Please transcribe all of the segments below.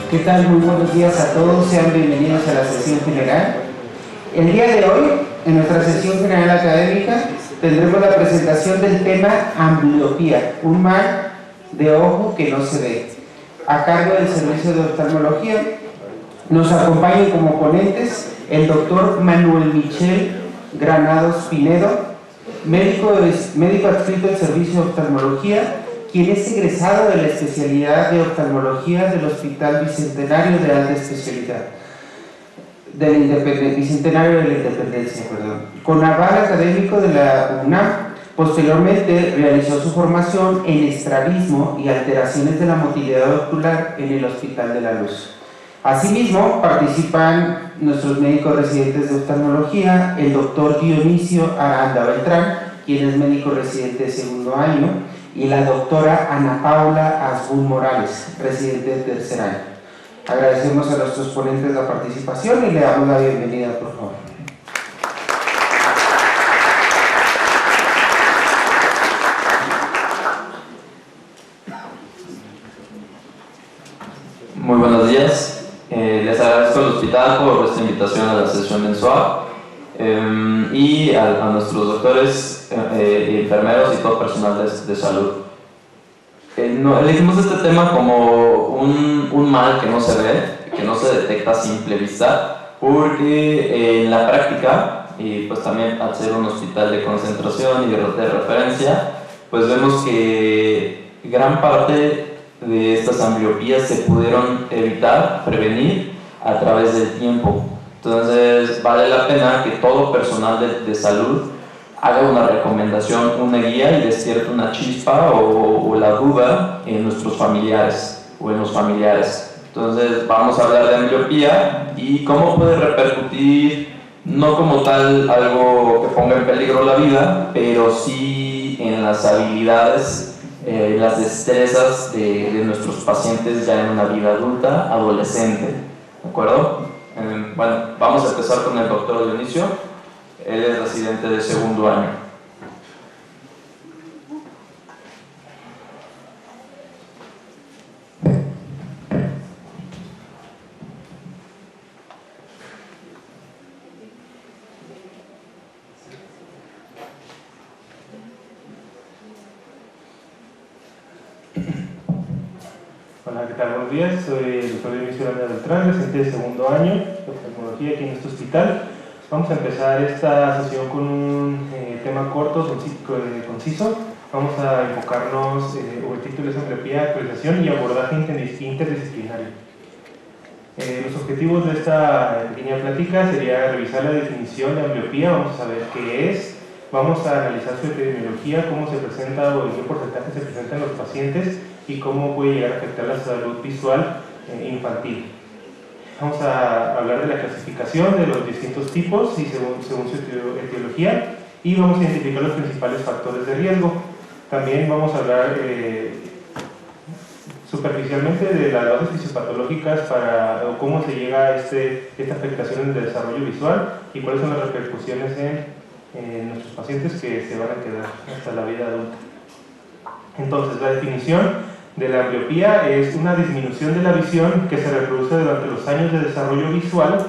¿Qué tal? Muy buenos días a todos, sean bienvenidos a la sesión general. El día de hoy, en nuestra sesión general académica, tendremos la presentación del tema ambliopía, un mal de ojo que no se ve, a cargo del Servicio de Oftalmología. Nos acompañan como ponentes el doctor Manuel Michel Granados Pinedo, médico adscrito al Servicio de Oftalmología, quien es egresado de la especialidad de oftalmología del Hospital Bicentenario de Alta Especialidad, Bicentenario de la Independencia, con aval académico de la UNAM. Posteriormente realizó su formación en estrabismo y alteraciones de la motilidad ocular en el Hospital de la Luz. Asimismo, participan nuestros médicos residentes de oftalmología, el doctor Dionisio Aranda Beltrán, quien es médico residente de segundo año, y la doctora Ana Paula Asbun Morales, residente de tercer año. Agradecemos a nuestros ponentes la participación y le damos la bienvenida, por favor. Muy buenos días. Les agradezco al hospital por esta invitación a la sesión mensual y a nuestros doctores, enfermeros y todo personal de salud. Elegimos este tema como un mal que no se ve, que no se detecta a simple vista, porque en la práctica, y pues también al ser un hospital de concentración y de referencia, pues vemos que gran parte de estas ambliopías se pudieron evitar, prevenir a través del tiempo. Entonces vale la pena que todo personal de salud haga una recomendación, una guía y despierte una chispa o la duda en nuestros familiares o en los familiares. Entonces vamos a hablar de ambliopía y cómo puede repercutir, no como tal algo que ponga en peligro la vida, pero sí en las habilidades, las destrezas de nuestros pacientes ya en una vida adulta, adolescente. ¿De acuerdo? Bueno, vamos a empezar con el doctor Dionisio. Él es residente de segundo año. Hola, ¿qué tal? Buenos días, soy el doctor Dionisio Aranda Beltrán, residente de segundo año de oftalmología aquí en este hospital. Vamos a empezar esta sesión con un tema corto, conciso. Vamos a enfocarnos, el título es ambliopía, actualización y abordaje interdisciplinario. Los objetivos de esta pequeña plática sería revisar la definición de ambliopía, vamos a saber qué es, vamos a analizar su epidemiología, cómo se presenta o en qué porcentaje se presentan los pacientes y cómo puede llegar a afectar la salud visual infantil. Vamos a hablar de la clasificación de los distintos tipos y según su etiología, y vamos a identificar los principales factores de riesgo. También vamos a hablar superficialmente de las bases fisiopatológicas para cómo se llega a esta afectación en el desarrollo visual y cuáles son las repercusiones en nuestros pacientes que se van a quedar hasta la vida adulta. Entonces, la definición de la ambliopía es una disminución de la visión que se reproduce durante los años de desarrollo visual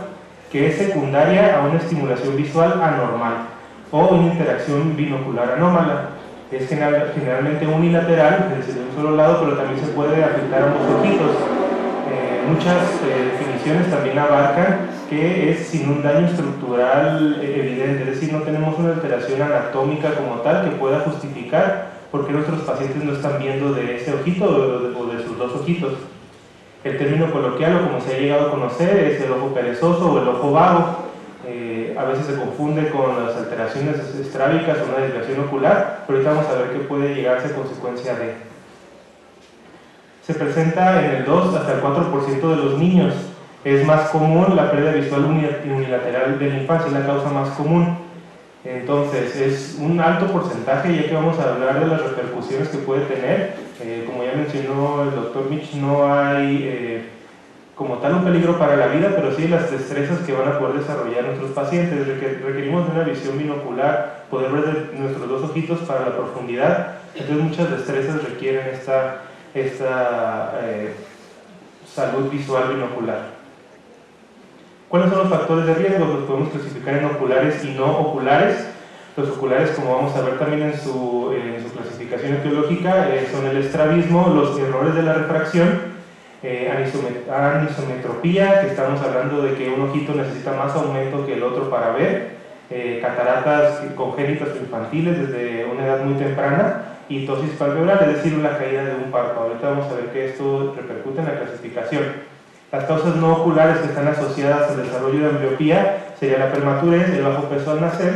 que es secundaria a una estimulación visual anormal o una interacción binocular anómala. Es generalmente unilateral, es decir, de un solo lado, pero también se puede afectar a ambos ojitos. Muchas definiciones también abarcan que es sin un daño estructural evidente, es decir, no tenemos una alteración anatómica como tal que pueda justificar por qué nuestros pacientes no están viendo de ese ojito o de sus dos ojitos. El término coloquial, o como se ha llegado a conocer, es el ojo perezoso o el ojo vago. A veces se confunde con las alteraciones estrábicas o una desviación ocular, pero ahorita vamos a ver qué puede llegarse a consecuencia de. Se presenta en el 2 hasta el 4% de los niños. Es más común la pérdida visual unilateral de la infancia, es la causa más común. Entonces, es un alto porcentaje, ya que vamos a hablar de las repercusiones que puede tener. Como ya mencionó el doctor Mitch, no hay como tal un peligro para la vida, pero sí las destrezas que van a poder desarrollar nuestros pacientes. Requerimos de una visión binocular, poder ver de nuestros dos ojitos para la profundidad. Entonces, muchas destrezas requieren esta salud visual binocular. ¿Cuáles son los factores de riesgo? Los podemos clasificar en oculares y no oculares. Los oculares, como vamos a ver también en su clasificación etiológica, son el estrabismo, los errores de la refracción, anisometropía, que estamos hablando de que un ojito necesita más aumento que el otro para ver, cataratas congénitas infantiles desde una edad muy temprana, y ptosis palpebral, es decir, la caída de un párpado. Ahorita vamos a ver que esto repercute en la clasificación. Las causas no oculares que están asociadas al desarrollo de ambliopía sería la prematurez, el bajo peso al nacer,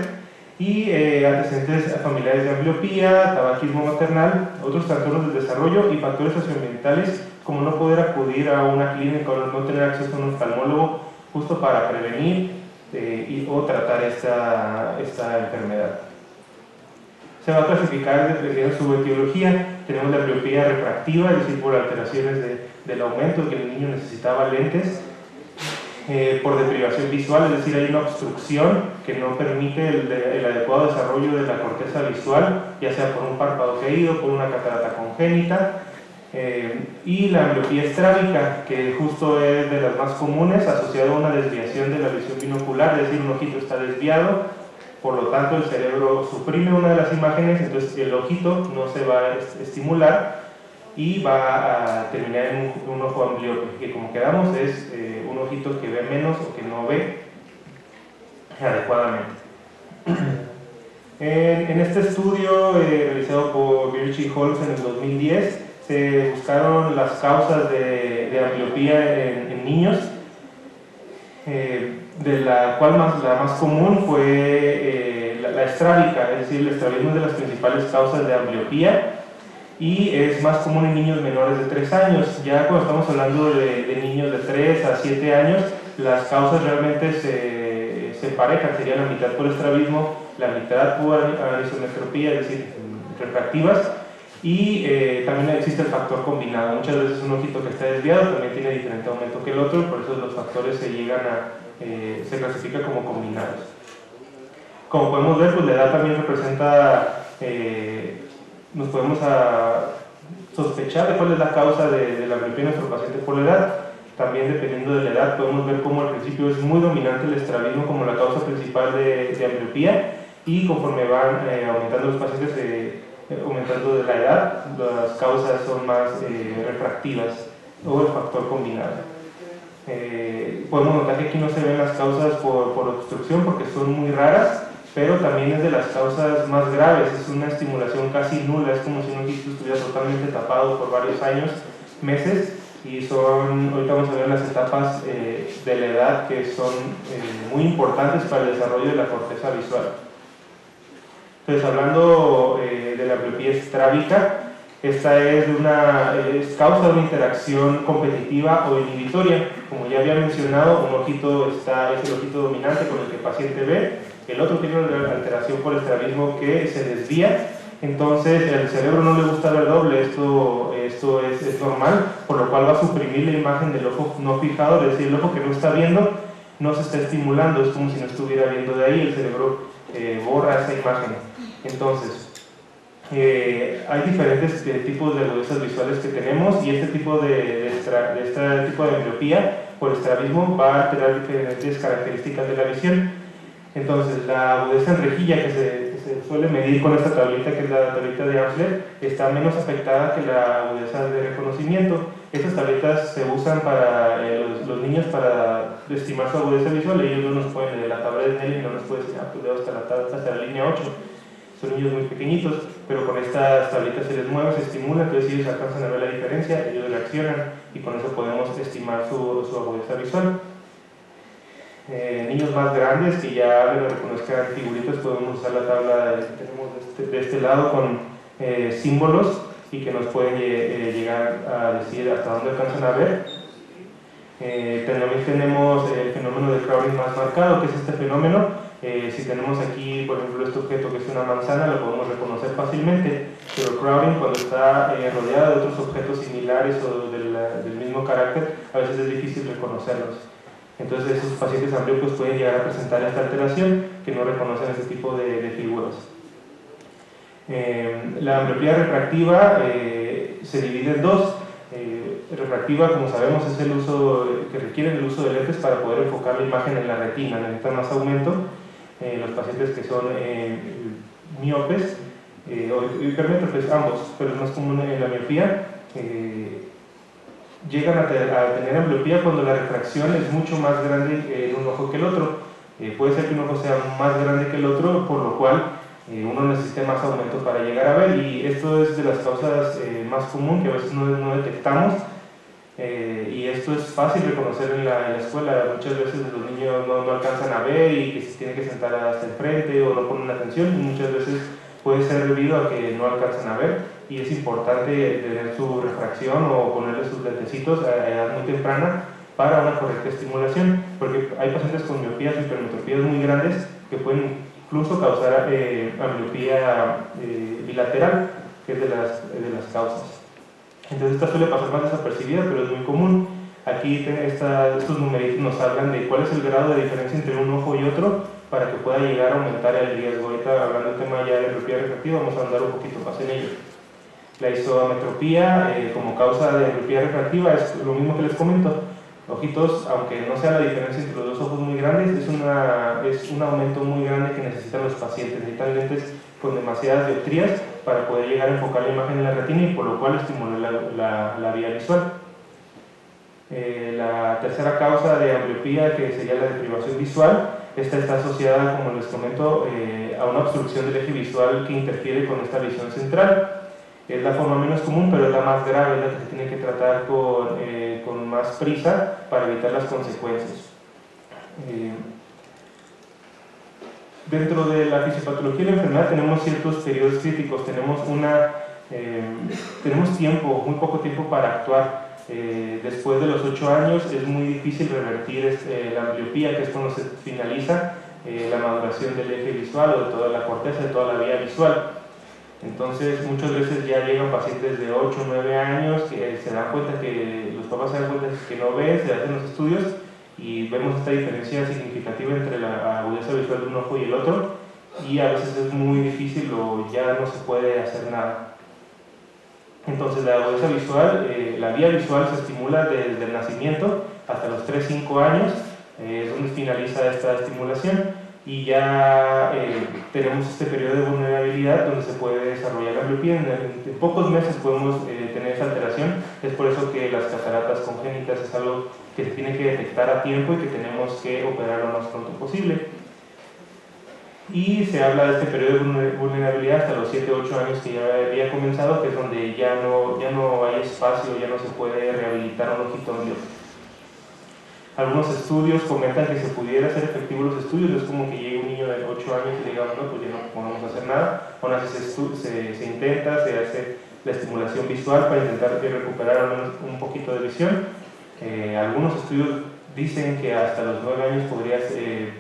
y antecedentes familiares de ambliopía, tabaquismo maternal, otros trastornos del desarrollo y factores socioambientales como no poder acudir a una clínica o no tener acceso a un oftalmólogo justo para prevenir o tratar esta enfermedad. Se va a clasificar dependiendo de su etiología. Tenemos la ambliopía refractiva, es decir, por alteraciones del aumento, que el niño necesitaba lentes, por deprivación visual, es decir, hay una obstrucción que no permite el adecuado desarrollo de la corteza visual, ya sea por un párpado caído, por una catarata congénita, y la ambliopía estrábica, que justo es de las más comunes, asociada a una desviación de la visión binocular, es decir, un ojito está desviado, por lo tanto el cerebro suprime una de las imágenes, entonces el ojito no se va a estimular y va a terminar en un ojo ambliope, que como quedamos es un ojito que ve menos o que no ve adecuadamente. En este estudio realizado por Birch y Holmes en el 2010 se buscaron las causas de ambliopía en niños, de la cual la más común fue la estrábica, es decir, el estrabismo es de las principales causas de ambliopía y es más común en niños menores de 3 años. Ya cuando estamos hablando de niños de 3 a 7 años, las causas realmente se emparejan, sería la mitad por estrabismo, la mitad por anisometropía, es decir, refractivas, y también existe el factor combinado. Muchas veces un ojito que está desviado también tiene diferente aumento que el otro, por eso los factores se clasifican como combinados. Como podemos ver, pues la edad también representa, nos podemos sospechar de cuál es la causa de la ambliopía en nuestro paciente por la edad. También dependiendo de la edad podemos ver cómo al principio es muy dominante el estrabismo como la causa principal de ambliopía, y conforme van aumentando los pacientes, aumentando de la edad, las causas son más refractivas o el factor combinado. Podemos notar que aquí no se ven las causas por obstrucción porque son muy raras, pero también es de las causas más graves, es una estimulación casi nula, es como si un ojito estuviera totalmente tapado por varios años, meses, y ahorita vamos a ver las etapas de la edad que son muy importantes para el desarrollo de la corteza visual. Entonces, hablando de la ambliopía estrábica, esta es causa de una interacción competitiva o inhibitoria. Como ya había mencionado, un ojito es el ojito dominante con el que el paciente ve, el otro tiene una alteración por estrabismo que se desvía, entonces al cerebro no le gusta ver doble, esto es normal, por lo cual va a suprimir la imagen del ojo no fijado, es decir, el ojo que no está viendo no se está estimulando, es como si no estuviera viendo de ahí, el cerebro borra esa imagen. Entonces, hay diferentes tipos de agudezas visuales que tenemos, y este tipo de ambliopía por estrabismo va a alterar diferentes características de la visión. Entonces, la agudeza en rejilla que se suele medir con esta tablita, que es la tablita de Amsler, está menos afectada que la agudeza de reconocimiento. Estas tabletas se usan para los niños para estimar su agudeza visual. Ellos no nos pueden leer la tabla de Snellen, no nos pueden decir, pues leo hasta la línea 8. Son niños muy pequeñitos, pero con estas tablitas se les mueve, se estimula, entonces ellos alcanzan a ver la diferencia, ellos reaccionan y con eso podemos estimar su agudeza visual. Niños más grandes que ya reconozcan figuritas, podemos usar la tabla que tenemos de este lado con símbolos y que nos pueden llegar a decir hasta dónde alcanzan a ver. También tenemos el fenómeno de crowding más marcado, que es este fenómeno. Si tenemos aquí, por ejemplo, este objeto que es una manzana, lo podemos reconocer fácilmente, pero crowding, cuando está rodeada de otros objetos similares o del mismo carácter, a veces es difícil reconocerlos. Entonces esos pacientes ambliopes pueden llegar a presentar esta alteración que no reconocen este tipo de figuras. La ambliopía refractiva se divide en dos, refractiva, como sabemos, es el uso que requiere el uso de lentes para poder enfocar la imagen en la retina, necesitan más aumento. Los pacientes que son miopes o hipermétropes, ambos, pero es más común en la miopía, llegan a tener ambliopía cuando la refracción es mucho más grande en un ojo que el otro. Puede ser que un ojo sea más grande que el otro, por lo cual uno necesita más aumento para llegar a ver, y esto es de las causas más comunes que a veces no detectamos, y esto es fácil reconocer en la escuela. Muchas veces los niños no alcanzan a ver y que se tienen que sentar hasta el frente o no ponen atención, y muchas veces puede ser debido a que no alcanzan a ver, y es importante tener su refracción o ponerle sus lentecitos a edad muy temprana para una correcta estimulación, porque hay pacientes con miopías y hipermetropías muy grandes que pueden incluso causar ambliopía bilateral, que es de las causas. Entonces esta suele pasar más desapercibida, pero es muy común. Aquí estos numeritos nos hablan de cuál es el grado de diferencia entre un ojo y otro para que pueda llegar a aumentar el riesgo. Ahorita, hablando del tema ya de ambliopía refractiva, vamos a andar un poquito más en ello. La isometropía como causa de ambliopía refractiva es lo mismo que les comento. Ojitos, aunque no sea la diferencia entre los dos ojos muy grandes, es un aumento muy grande que necesitan los pacientes. Necesitan lentes con demasiadas dioptrías para poder llegar a enfocar la imagen en la retina, y por lo cual estimula la vía visual. La tercera causa de ambliopía, que sería la deprivación visual, esta está asociada, como les comento, a una obstrucción del eje visual que interfiere con esta visión central. Es la forma menos común, pero es la más grave, es la que se tiene que tratar con más prisa para evitar las consecuencias. Dentro de la fisiopatología de la enfermedad tenemos ciertos periodos críticos, tenemos tiempo, muy poco tiempo para actuar. Después de los 8 años es muy difícil revertir la ambliopía, que es cuando se finaliza la maduración del eje visual o de toda la corteza, de toda la vía visual. Entonces muchas veces ya llegan pacientes de 8 o 9 años que se dan cuenta que los papás se dan cuenta que no ven, se hacen los estudios y vemos esta diferencia significativa entre la agudeza visual de un ojo y el otro, y a veces es muy difícil o ya no se puede hacer nada. Entonces la agudeza visual, la vía visual se estimula desde el nacimiento hasta los 3-5 años, es donde finaliza esta estimulación, y ya tenemos este periodo de vulnerabilidad donde se puede desarrollar la ambliopía. En pocos meses podemos tener esa alteración. Es por eso que las cataratas congénitas es algo que se tiene que detectar a tiempo y que tenemos que operar lo más pronto posible. Y se habla de este periodo de vulnerabilidad hasta los 7-8 años que ya había comenzado, que es donde ya no hay espacio, ya no se puede rehabilitar un ojito ambliópico. Algunos estudios comentan que se pudiera hacer efectivos los estudios. No es como que llegue un niño de 8 años y digamos, no, pues ya no podemos hacer nada. Aún así se intenta, se hace la estimulación visual para intentar recuperar al menos un poquito de visión. Algunos estudios dicen que hasta los 9 años podría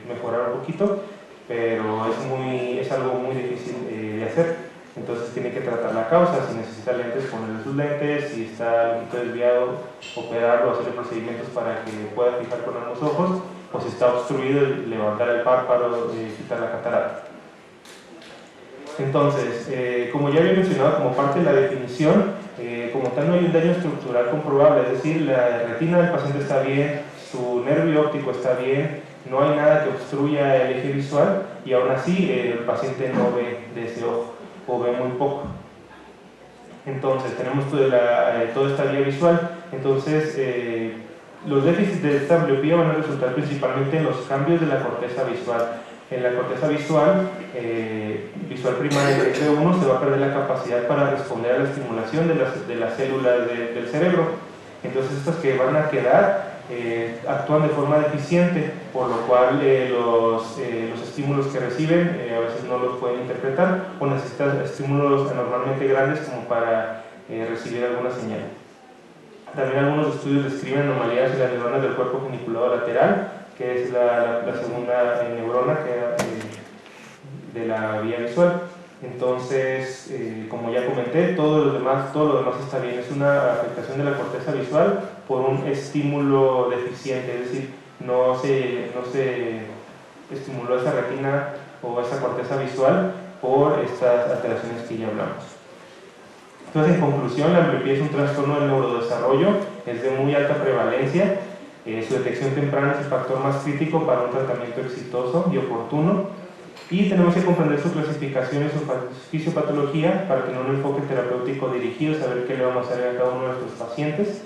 mejorar un poquito, pero es algo muy difícil de hacer. Entonces tiene que tratar la causa, si necesita lentes, ponerle sus lentes, si está un poquito desviado, operarlo, hacerle procedimientos para que pueda fijar con ambos ojos, o si está obstruido, levantar el párpado, quitar la catarata. Entonces, como ya había mencionado, como parte de la definición, como tal no hay un daño estructural comprobable, es decir, la retina del paciente está bien, su nervio óptico está bien, no hay nada que obstruya el eje visual, y aún así el paciente no ve de ese ojo o ve muy poco. Entonces tenemos toda esta vía visual. Entonces los déficits de esta ambliopía van a resultar principalmente en los cambios de la corteza visual. En la corteza visual primaria del F1 se va a perder la capacidad para responder a la estimulación de las células del cerebro. Entonces estas que van a quedar actúan de forma deficiente, por lo cual los estímulos que reciben a veces no los pueden interpretar o necesitan estímulos anormalmente grandes como para recibir alguna señal. También algunos estudios describen anomalías en las neuronas del cuerpo geniculado lateral, que es la segunda neurona de la vía visual. Entonces, como ya comenté, todo lo demás está bien. Es una afectación de la corteza visual por un estímulo deficiente, es decir, no se estimuló esa retina o esa corteza visual por estas alteraciones que ya hablamos. Entonces, en conclusión, la ambliopía es un trastorno del neurodesarrollo, es de muy alta prevalencia, su detección temprana es el factor más crítico para un tratamiento exitoso y oportuno, y tenemos que comprender su clasificación y su fisiopatología para tener un enfoque terapéutico dirigido, saber qué le vamos a hacer a cada uno de nuestros pacientes.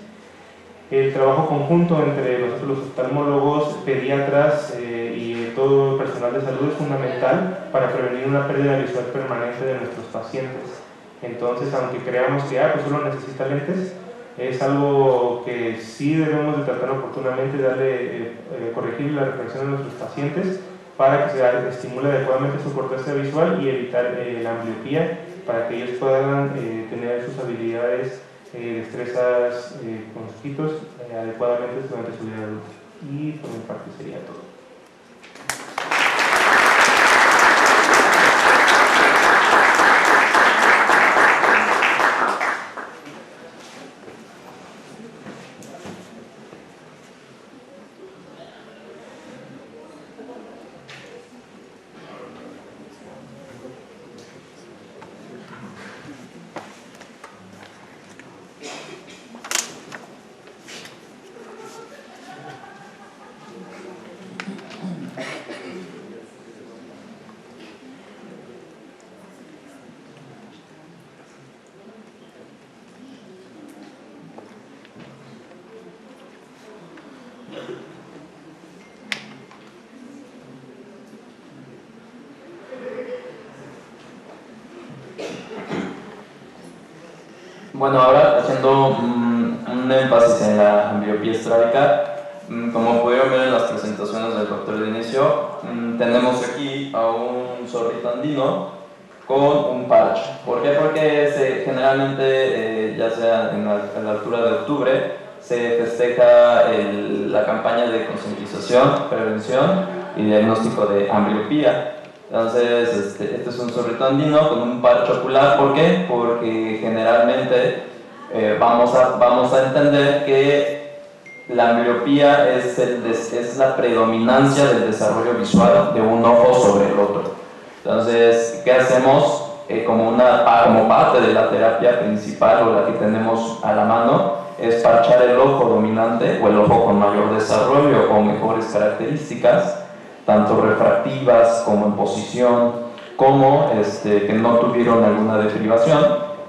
El trabajo conjunto entre nosotros los oftalmólogos, pediatras y todo el personal de salud es fundamental para prevenir una pérdida visual permanente de nuestros pacientes. Entonces, aunque creamos que pues solo necesita lentes, es algo que sí debemos de tratar oportunamente, darle, corregir la reflexión a nuestros pacientes para que se estimule adecuadamente su corteza visual y evitar la ambliopía, para que ellos puedan tener sus habilidades destrezas con sus hijitos adecuadamente durante su vida adulta. Y por mi parte sería todo. Bueno, ahora haciendo un énfasis en la ambliopía estrábica, como pudieron ver en las presentaciones del doctor de inicio, tenemos aquí a un zorrito andino con un parche. ¿Por qué? Porque generalmente, ya sea a la altura de octubre, se festeja la campaña de concientización, prevención y diagnóstico de ambliopía. Entonces, este es un zorrito andino con un parche ocular. ¿Por qué? Porque generalmente vamos a entender que la ambliopía es la predominancia del desarrollo visual de un ojo sobre el otro. Entonces, ¿qué hacemos? Como parte de la terapia principal o la que tenemos a la mano, es parchar el ojo dominante o el ojo con mayor desarrollo o mejores características, tanto refractivas como en posición, como que no tuvieron alguna deprivación.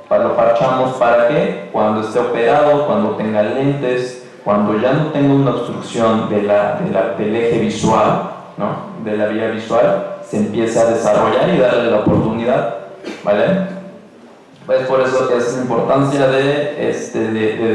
Lo parchamos para que cuando esté operado, cuando tenga lentes, cuando ya no tenga una obstrucción del eje visual, ¿no?, de la vía visual, se empiece a desarrollar y darle la oportunidad, ¿vale? Pues por eso es la importancia de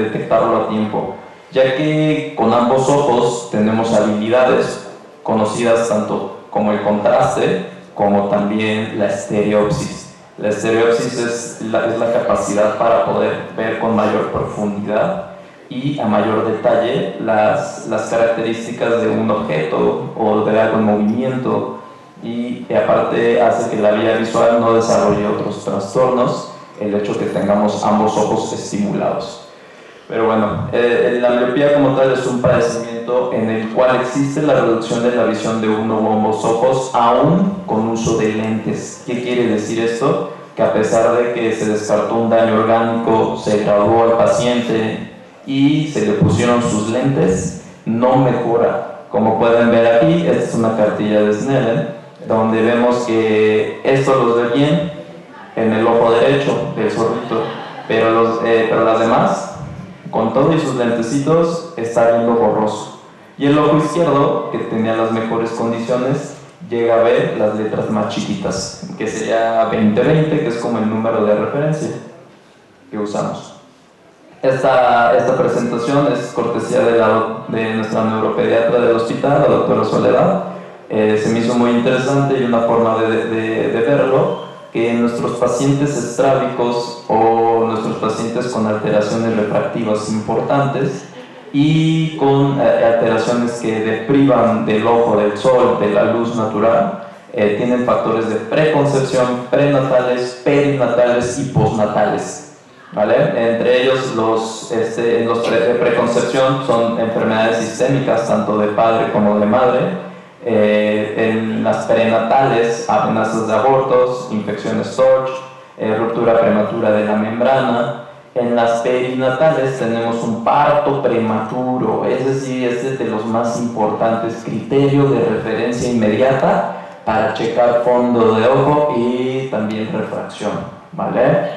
detectarlo a tiempo, ya que con ambos ojos tenemos habilidades conocidas tanto como el contraste como también la estereopsis. La estereopsis es la capacidad para poder ver con mayor profundidad y a mayor detalle las características de un objeto o de algo en movimiento, y aparte hace que la vía visual no desarrolle otros trastornos el hecho que tengamos ambos ojos estimulados. Pero bueno, la ambliopía como tal es un padecimiento en el cual existe la reducción de la visión de uno u ambos ojos, aún con uso de lentes. ¿Qué quiere decir esto? Que a pesar de que se descartó un daño orgánico, se graduó al paciente y se le pusieron sus lentes, no mejora. Como pueden ver aquí, esta es una cartilla de Snellen, donde vemos que esto los ve bien en el ojo derecho del zorrito, pero las demás, con todo y sus lentecitos, está viendo borroso. Y el ojo izquierdo, que tenía las mejores condiciones, llega a ver las letras más chiquitas, que sería 2020, que es como el número de referencia que usamos. Esta presentación es cortesía de nuestra neuropediatra del hospital, la doctora Soledad. Se me hizo muy interesante y una forma de verlo, que nuestros pacientes estrábicos o nuestros pacientes con alteraciones refractivas importantes y con alteraciones que deprivan del ojo, del sol, de la luz natural, tienen factores de preconcepción, prenatales, perinatales y postnatales, ¿vale? Entre ellos los de preconcepción son enfermedades sistémicas, tanto de padre como de madre. En las perinatales, amenazas de abortos, infecciones TORCH, ruptura prematura de la membrana. En las perinatales tenemos un parto prematuro, es decir, es de los más importantes criterios de referencia inmediata para checar fondo de ojo y también refracción, ¿vale?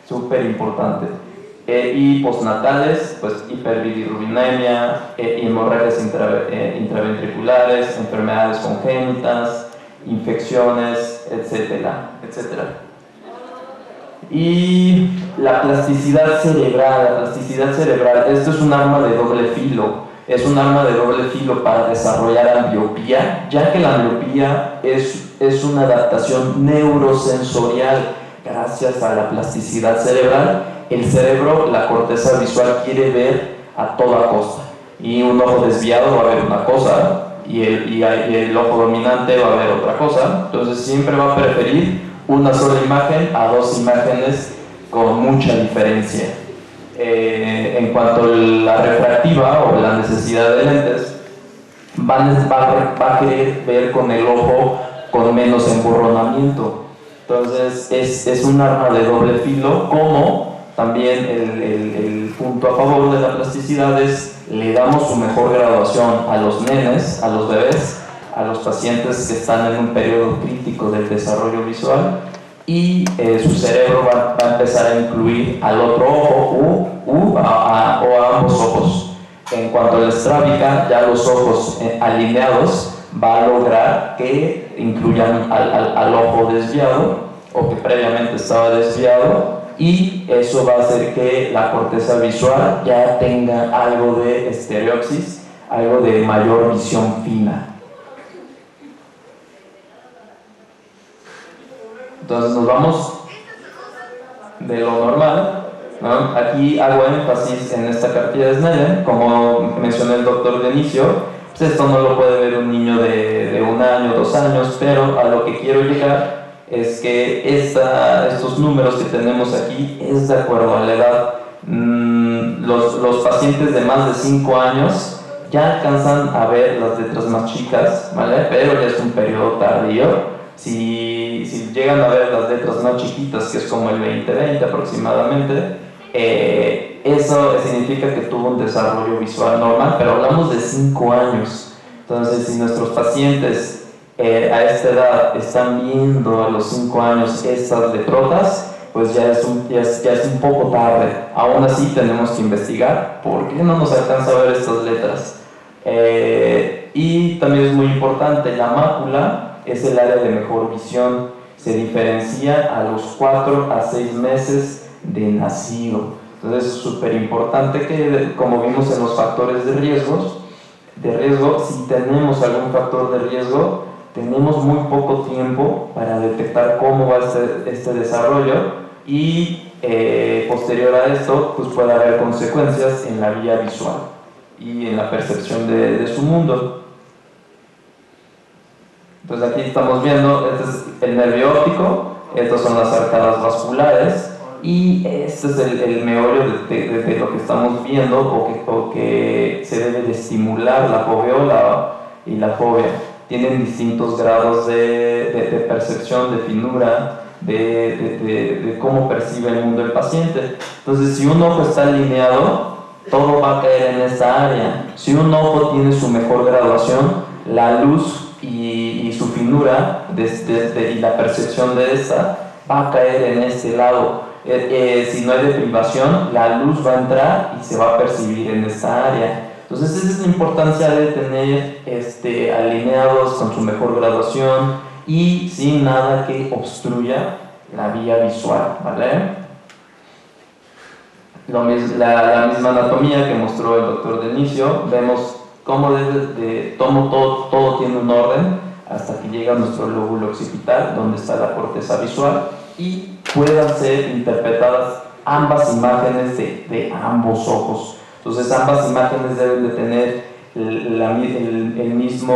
Súper importante. Y postnatales, pues hiperbilirrubinemia, hemorragias intraventriculares, enfermedades congénitas, infecciones, etcétera, etcétera. Y la plasticidad cerebral, esto es un arma de doble filo. Es un arma de doble filo para desarrollar ambliopía, ya que la ambliopía es una adaptación neurosensorial gracias a la plasticidad cerebral. El cerebro, la corteza visual, quiere ver a toda costa, y un ojo desviado va a ver una cosa y el ojo dominante va a ver otra cosa. Entonces siempre va a preferir una sola imagen a dos imágenes con mucha diferencia. En cuanto a la refractiva o la necesidad de lentes, va a querer ver con el ojo con menos emborronamiento. Entonces es un arma de doble filo, como también el punto a favor de la plasticidad es le damos su mejor graduación a los nenes, a los bebés, a los pacientes que están en un periodo crítico del desarrollo visual, y su cerebro va a empezar a incluir al otro ojo o a ambos ojos. En cuanto a la estrábica, ya los ojos alineados va a lograr que incluyan al ojo desviado o que previamente estaba desviado, y eso va a hacer que la corteza visual ya tenga algo de estereopsis, algo de mayor visión fina. Entonces nos vamos de lo normal, ¿no? Aquí hago énfasis en esta cartilla de Snellen, como mencionó el doctor de inicio, pues esto no lo puede ver un niño de 1 año, 2 años, pero a lo que quiero llegar es que estos números que tenemos aquí es de acuerdo a la edad. Los pacientes de más de 5 años ya alcanzan a ver las letras más chicas, ¿vale? Pero ya es un periodo tardío. Si llegan a ver las letras más chiquitas, que es como el 20-20 aproximadamente, eso significa que tuvo un desarrollo visual normal, pero hablamos de 5 años. Entonces, si nuestros pacientes a esta edad están viendo a los 5 años estas letrotas, pues ya es un poco tarde. Aún así tenemos que investigar por qué no nos alcanza a ver estas letras. Y también es muy importante, la mácula es el área de mejor visión, se diferencia a los 4 a 6 meses de nacido. Entonces es súper importante que, como vimos en los factores de riesgo, si tenemos algún factor de riesgo, tenemos muy poco tiempo para detectar cómo va este desarrollo, y posterior a esto pues puede haber consecuencias en la vía visual y en la percepción de su mundo. Entonces aquí estamos viendo, este es el nervio óptico, estas son las arcadas vasculares, y este es el meollo de lo que estamos viendo o que se debe de estimular la foveola y la fovea. Tienen distintos grados de percepción, de finura, de cómo percibe el mundo el paciente. Entonces, si un ojo está alineado, todo va a caer en esta área. Si un ojo tiene su mejor graduación, la luz y su finura y la percepción de esta va a caer en este lado. Si no hay deprivación, la luz va a entrar y se va a percibir en esta área. Entonces esa es la importancia de tener alineados con su mejor graduación y sin nada que obstruya la vía visual, ¿vale? La misma anatomía que mostró el doctor de inicio, vemos cómo todo tiene un orden hasta que llega a nuestro lóbulo occipital, donde está la corteza visual, y puedan ser interpretadas ambas imágenes de ambos ojos. Entonces ambas imágenes deben de tener la misma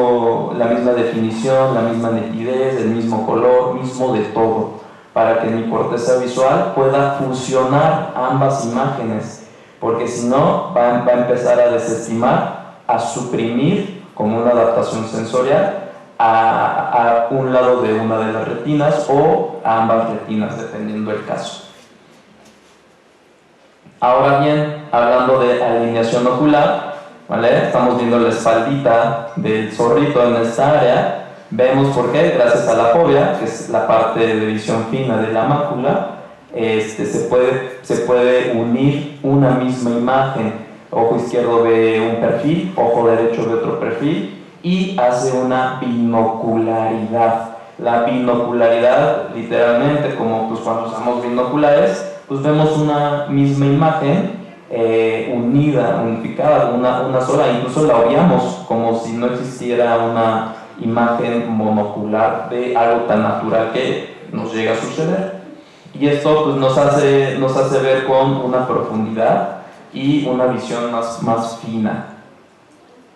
definición, la misma nitidez, el mismo color, mismo de todo, para que mi corteza visual pueda fusionar ambas imágenes, porque si no va a empezar a desestimar, a suprimir como una adaptación sensorial a un lado de una de las retinas o a ambas retinas, dependiendo del caso. Ahora bien, hablando de alineación ocular, ¿vale? Estamos viendo la espaldita del zorrito en esta área. Vemos por qué, gracias a la fovea, que es la parte de visión fina de la mácula, se puede unir una misma imagen. Ojo izquierdo ve un perfil, ojo derecho ve otro perfil y hace una binocularidad. La binocularidad, literalmente, como pues cuando usamos binoculares, pues vemos una misma imagen unida, unificada, una sola, incluso la obviamos como si no existiera una imagen monocular de algo tan natural que nos llega a suceder. Y esto pues, nos hace ver con una profundidad y una visión más fina.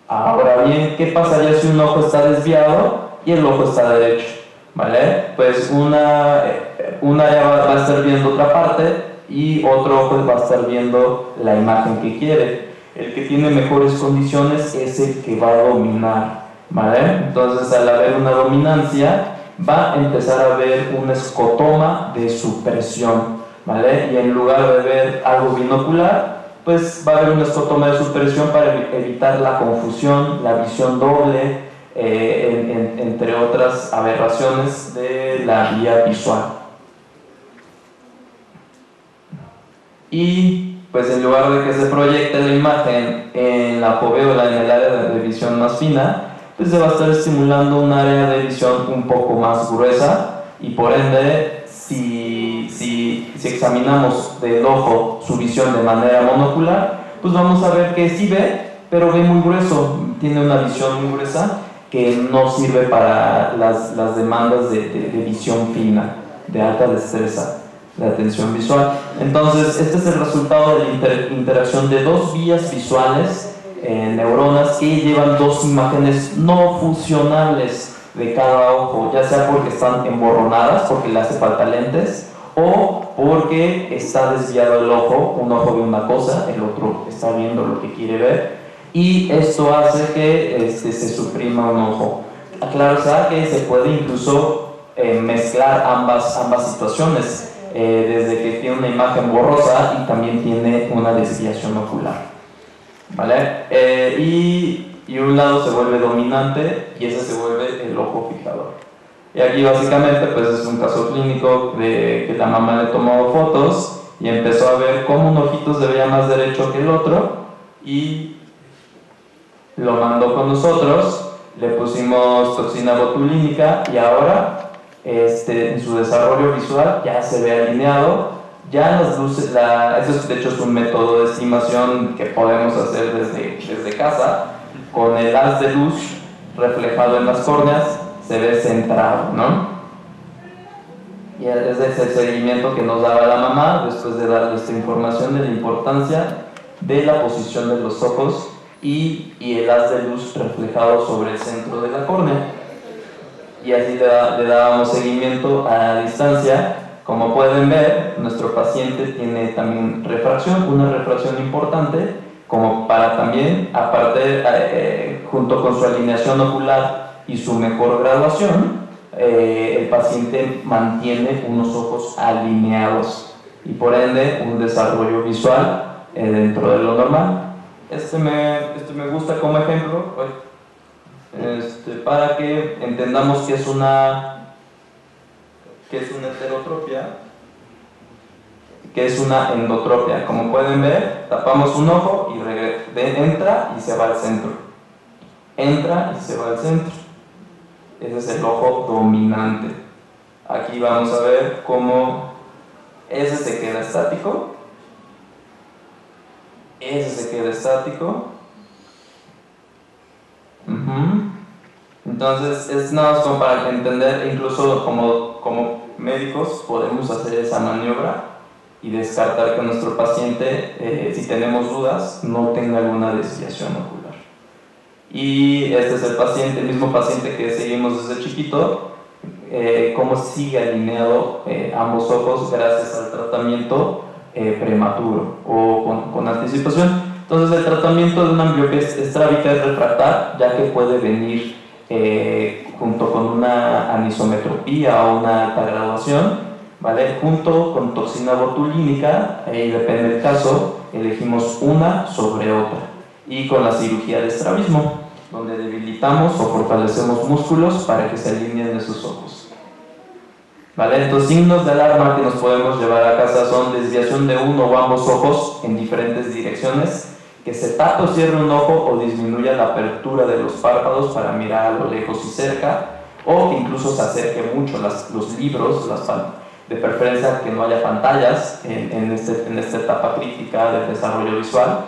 Ahora bien, ¿qué pasaría si un ojo está desviado y el ojo está derecho? ¿Vale? Pues una área va a estar viendo otra parte y otro ojo va a estar viendo la imagen que quiere. El que tiene mejores condiciones es el que va a dominar, ¿vale? Entonces, al haber una dominancia, va a empezar a ver un escotoma de supresión, ¿vale? Y en lugar de ver algo binocular, pues va a haber un escotoma de supresión para evitar la confusión, la visión doble, entre otras aberraciones de la vía visual. Y pues en lugar de que se proyecte la imagen en la fovéola, en el área de visión más fina, pues se va a estar estimulando un área de visión un poco más gruesa y por ende, si examinamos del ojo su visión de manera monocular, pues vamos a ver que sí ve, pero ve muy grueso, tiene una visión muy gruesa que no sirve para las demandas de visión fina, de alta destreza, de atención visual. Entonces, este es el resultado de la interacción de dos vías visuales, neuronas que llevan dos imágenes no fusionables de cada ojo, ya sea porque están emborronadas, porque le hace falta lentes, o porque está desviado el ojo, un ojo ve una cosa, el otro está viendo lo que quiere ver, y esto hace que se suprima un ojo. Claro está que se puede incluso mezclar ambas situaciones, desde que tiene una imagen borrosa y también tiene una desviación ocular, ¿vale? Y un lado se vuelve dominante y ese se vuelve el ojo fijador. Y aquí básicamente pues es un caso clínico de que la mamá le tomó fotos y empezó a ver cómo un ojito se veía más derecho que el otro y lo mandó con nosotros, le pusimos toxina botulínica y ahora en su desarrollo visual ya se ve alineado, ya las luces, eso de hecho es un método de estimación que podemos hacer desde casa, con el haz de luz reflejado en las córneas se ve centrado, ¿no? Y es ese seguimiento que nos daba la mamá después de darle esta información de la importancia de la posición de los ojos y el haz de luz reflejado sobre el centro de la córnea. Y así le dábamos seguimiento a distancia. Como pueden ver, nuestro paciente tiene también refracción, una refracción importante, como para también, aparte, junto con su alineación ocular y su mejor graduación, el paciente mantiene unos ojos alineados y por ende un desarrollo visual dentro de lo normal. Este me gusta como ejemplo, para que entendamos que es una heterotropia, que es una endotropia. Como pueden ver, tapamos un ojo y entra y se va al centro. Entra y se va al centro. Ese es el ojo dominante. Aquí vamos a ver cómo ese se queda estático. Ese se queda estático. Entonces es nada más como para entender, incluso como médicos podemos hacer esa maniobra y descartar que nuestro paciente, si tenemos dudas, no tenga alguna desviación ocular. Y este es el mismo paciente que seguimos desde chiquito, cómo sigue alineado ambos ojos gracias al tratamiento prematuro o con anticipación. Entonces el tratamiento de una ambliopía estrábica es refractar, ya que puede venir junto con una anisometropía o una alta graduación, ¿vale? Junto con toxina botulínica, y depende del caso, elegimos una sobre otra. Y con la cirugía de estrabismo, donde debilitamos o fortalecemos músculos para que se alineen esos ojos. ¿Vale? Entonces, signos de alarma que nos podemos llevar a casa son desviación de uno o ambos ojos en diferentes direcciones, que se tape o cierre un ojo o disminuya la apertura de los párpados para mirar a lo lejos y cerca, o que incluso se acerque mucho los libros, de preferencia que no haya pantallas en esta etapa crítica del desarrollo visual,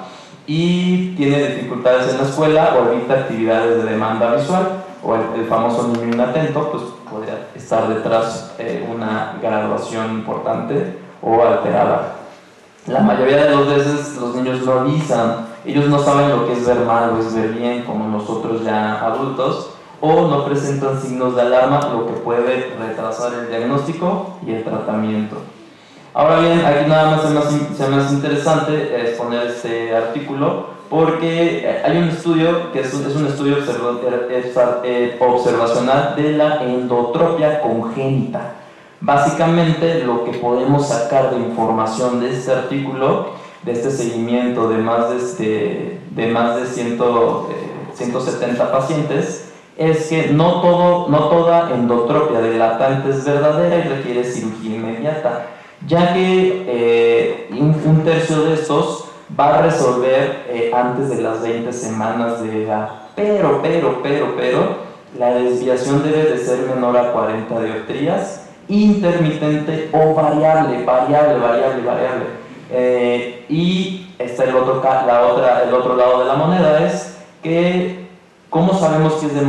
y tiene dificultades en la escuela o evita actividades de demanda visual, o el famoso niño inatento, pues podría estar detrás una graduación importante o alterada. La mayoría de las veces los niños no avisan, ellos no saben lo que es ver mal o es ver bien, como nosotros ya adultos, o no presentan signos de alarma, lo que puede retrasar el diagnóstico y el tratamiento. Ahora bien, aquí nada más se me hace interesante exponer este artículo, porque hay un estudio que es un estudio observacional de la endotropia congénita. Básicamente, lo que podemos sacar de información de este artículo, de este seguimiento de más de 170 pacientes, es que no toda endotropia dilatante es verdadera y requiere cirugía inmediata, ya que un tercio de estos va a resolver antes de las 20 semanas de edad. Pero, la desviación debe de ser menor a 40 dioptrías, intermitente o variable. Y está el otro lado de la moneda, es que, ¿cómo sabemos que es de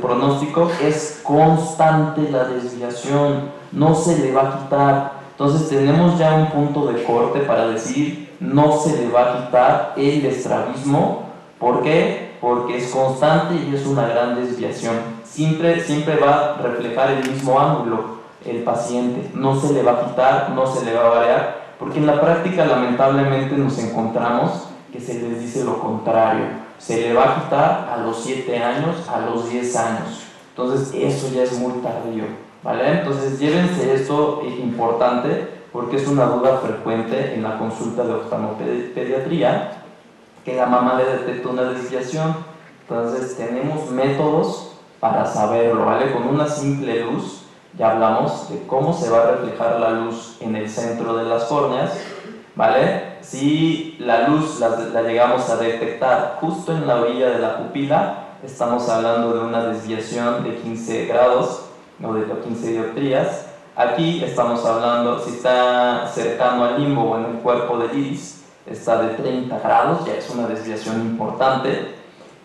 pronóstico? Es constante la desviación, no se le va a quitar. Entonces tenemos ya un punto de corte para decir, no se le va a quitar el estrabismo. ¿Por qué? Porque es constante y es una gran desviación. Siempre va a reflejar el mismo ángulo el paciente, no se le va a quitar, no se le va a variar, porque en la práctica lamentablemente nos encontramos que se les dice lo contrario, se le va a quitar a los 7 años, a los 10 años, entonces eso ya es muy tardío, ¿vale? Entonces llévense esto importante, porque es una duda frecuente en la consulta de oftalmopediatría, que la mamá le detecta una desviación. Entonces tenemos métodos para saberlo, ¿vale? Con una simple luz ya hablamos de cómo se va a reflejar la luz en el centro de las córneas, ¿vale? Si la luz la llegamos a detectar justo en la orilla de la pupila, estamos hablando de una desviación de 15 grados o de 15 dioptrías. Aquí estamos hablando, si está cercano al limbo o en el cuerpo del iris, está de 30 grados, ya es una desviación importante.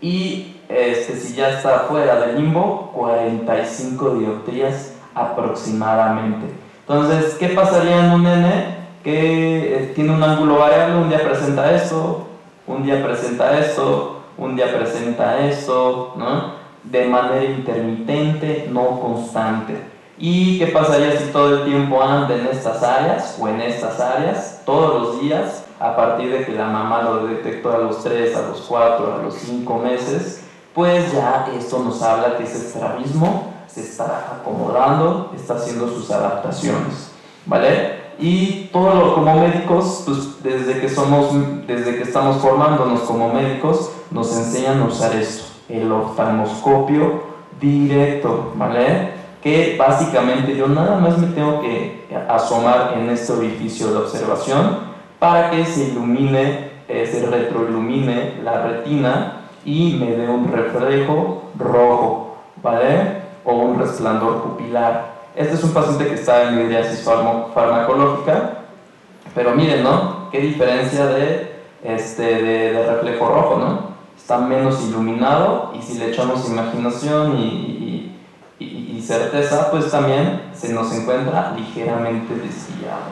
Y si ya está fuera del limbo, 45 dioptrías aproximadamente. Entonces, ¿qué pasaría en un nene que tiene un ángulo variable? Un día presenta esto, un día presenta esto, un día presenta esto, ¿no? De manera intermitente, no constante. ¿Y qué pasaría si todo el tiempo anda en estas áreas o en estas áreas todos los días, a partir de que la mamá lo detectó a los 3, a los 4, a los 5 meses? Pues ya esto nos habla que ese estrabismo se está acomodando, está haciendo sus adaptaciones, ¿vale? Y como médicos, pues desde que estamos formándonos como médicos, nos enseñan a usar esto, el oftalmoscopio directo, ¿vale? Que básicamente yo nada más me tengo que asomar en este orificio de observación para que se retroilumine la retina y me dé un reflejo rojo, ¿vale? O un resplandor pupilar. Este es un paciente que está en mydriasis farmacológica, pero miren, ¿no? Qué diferencia de reflejo rojo, ¿no? Está menos iluminado, y si le echamos imaginación y certeza, pues también se nos encuentra ligeramente desviado.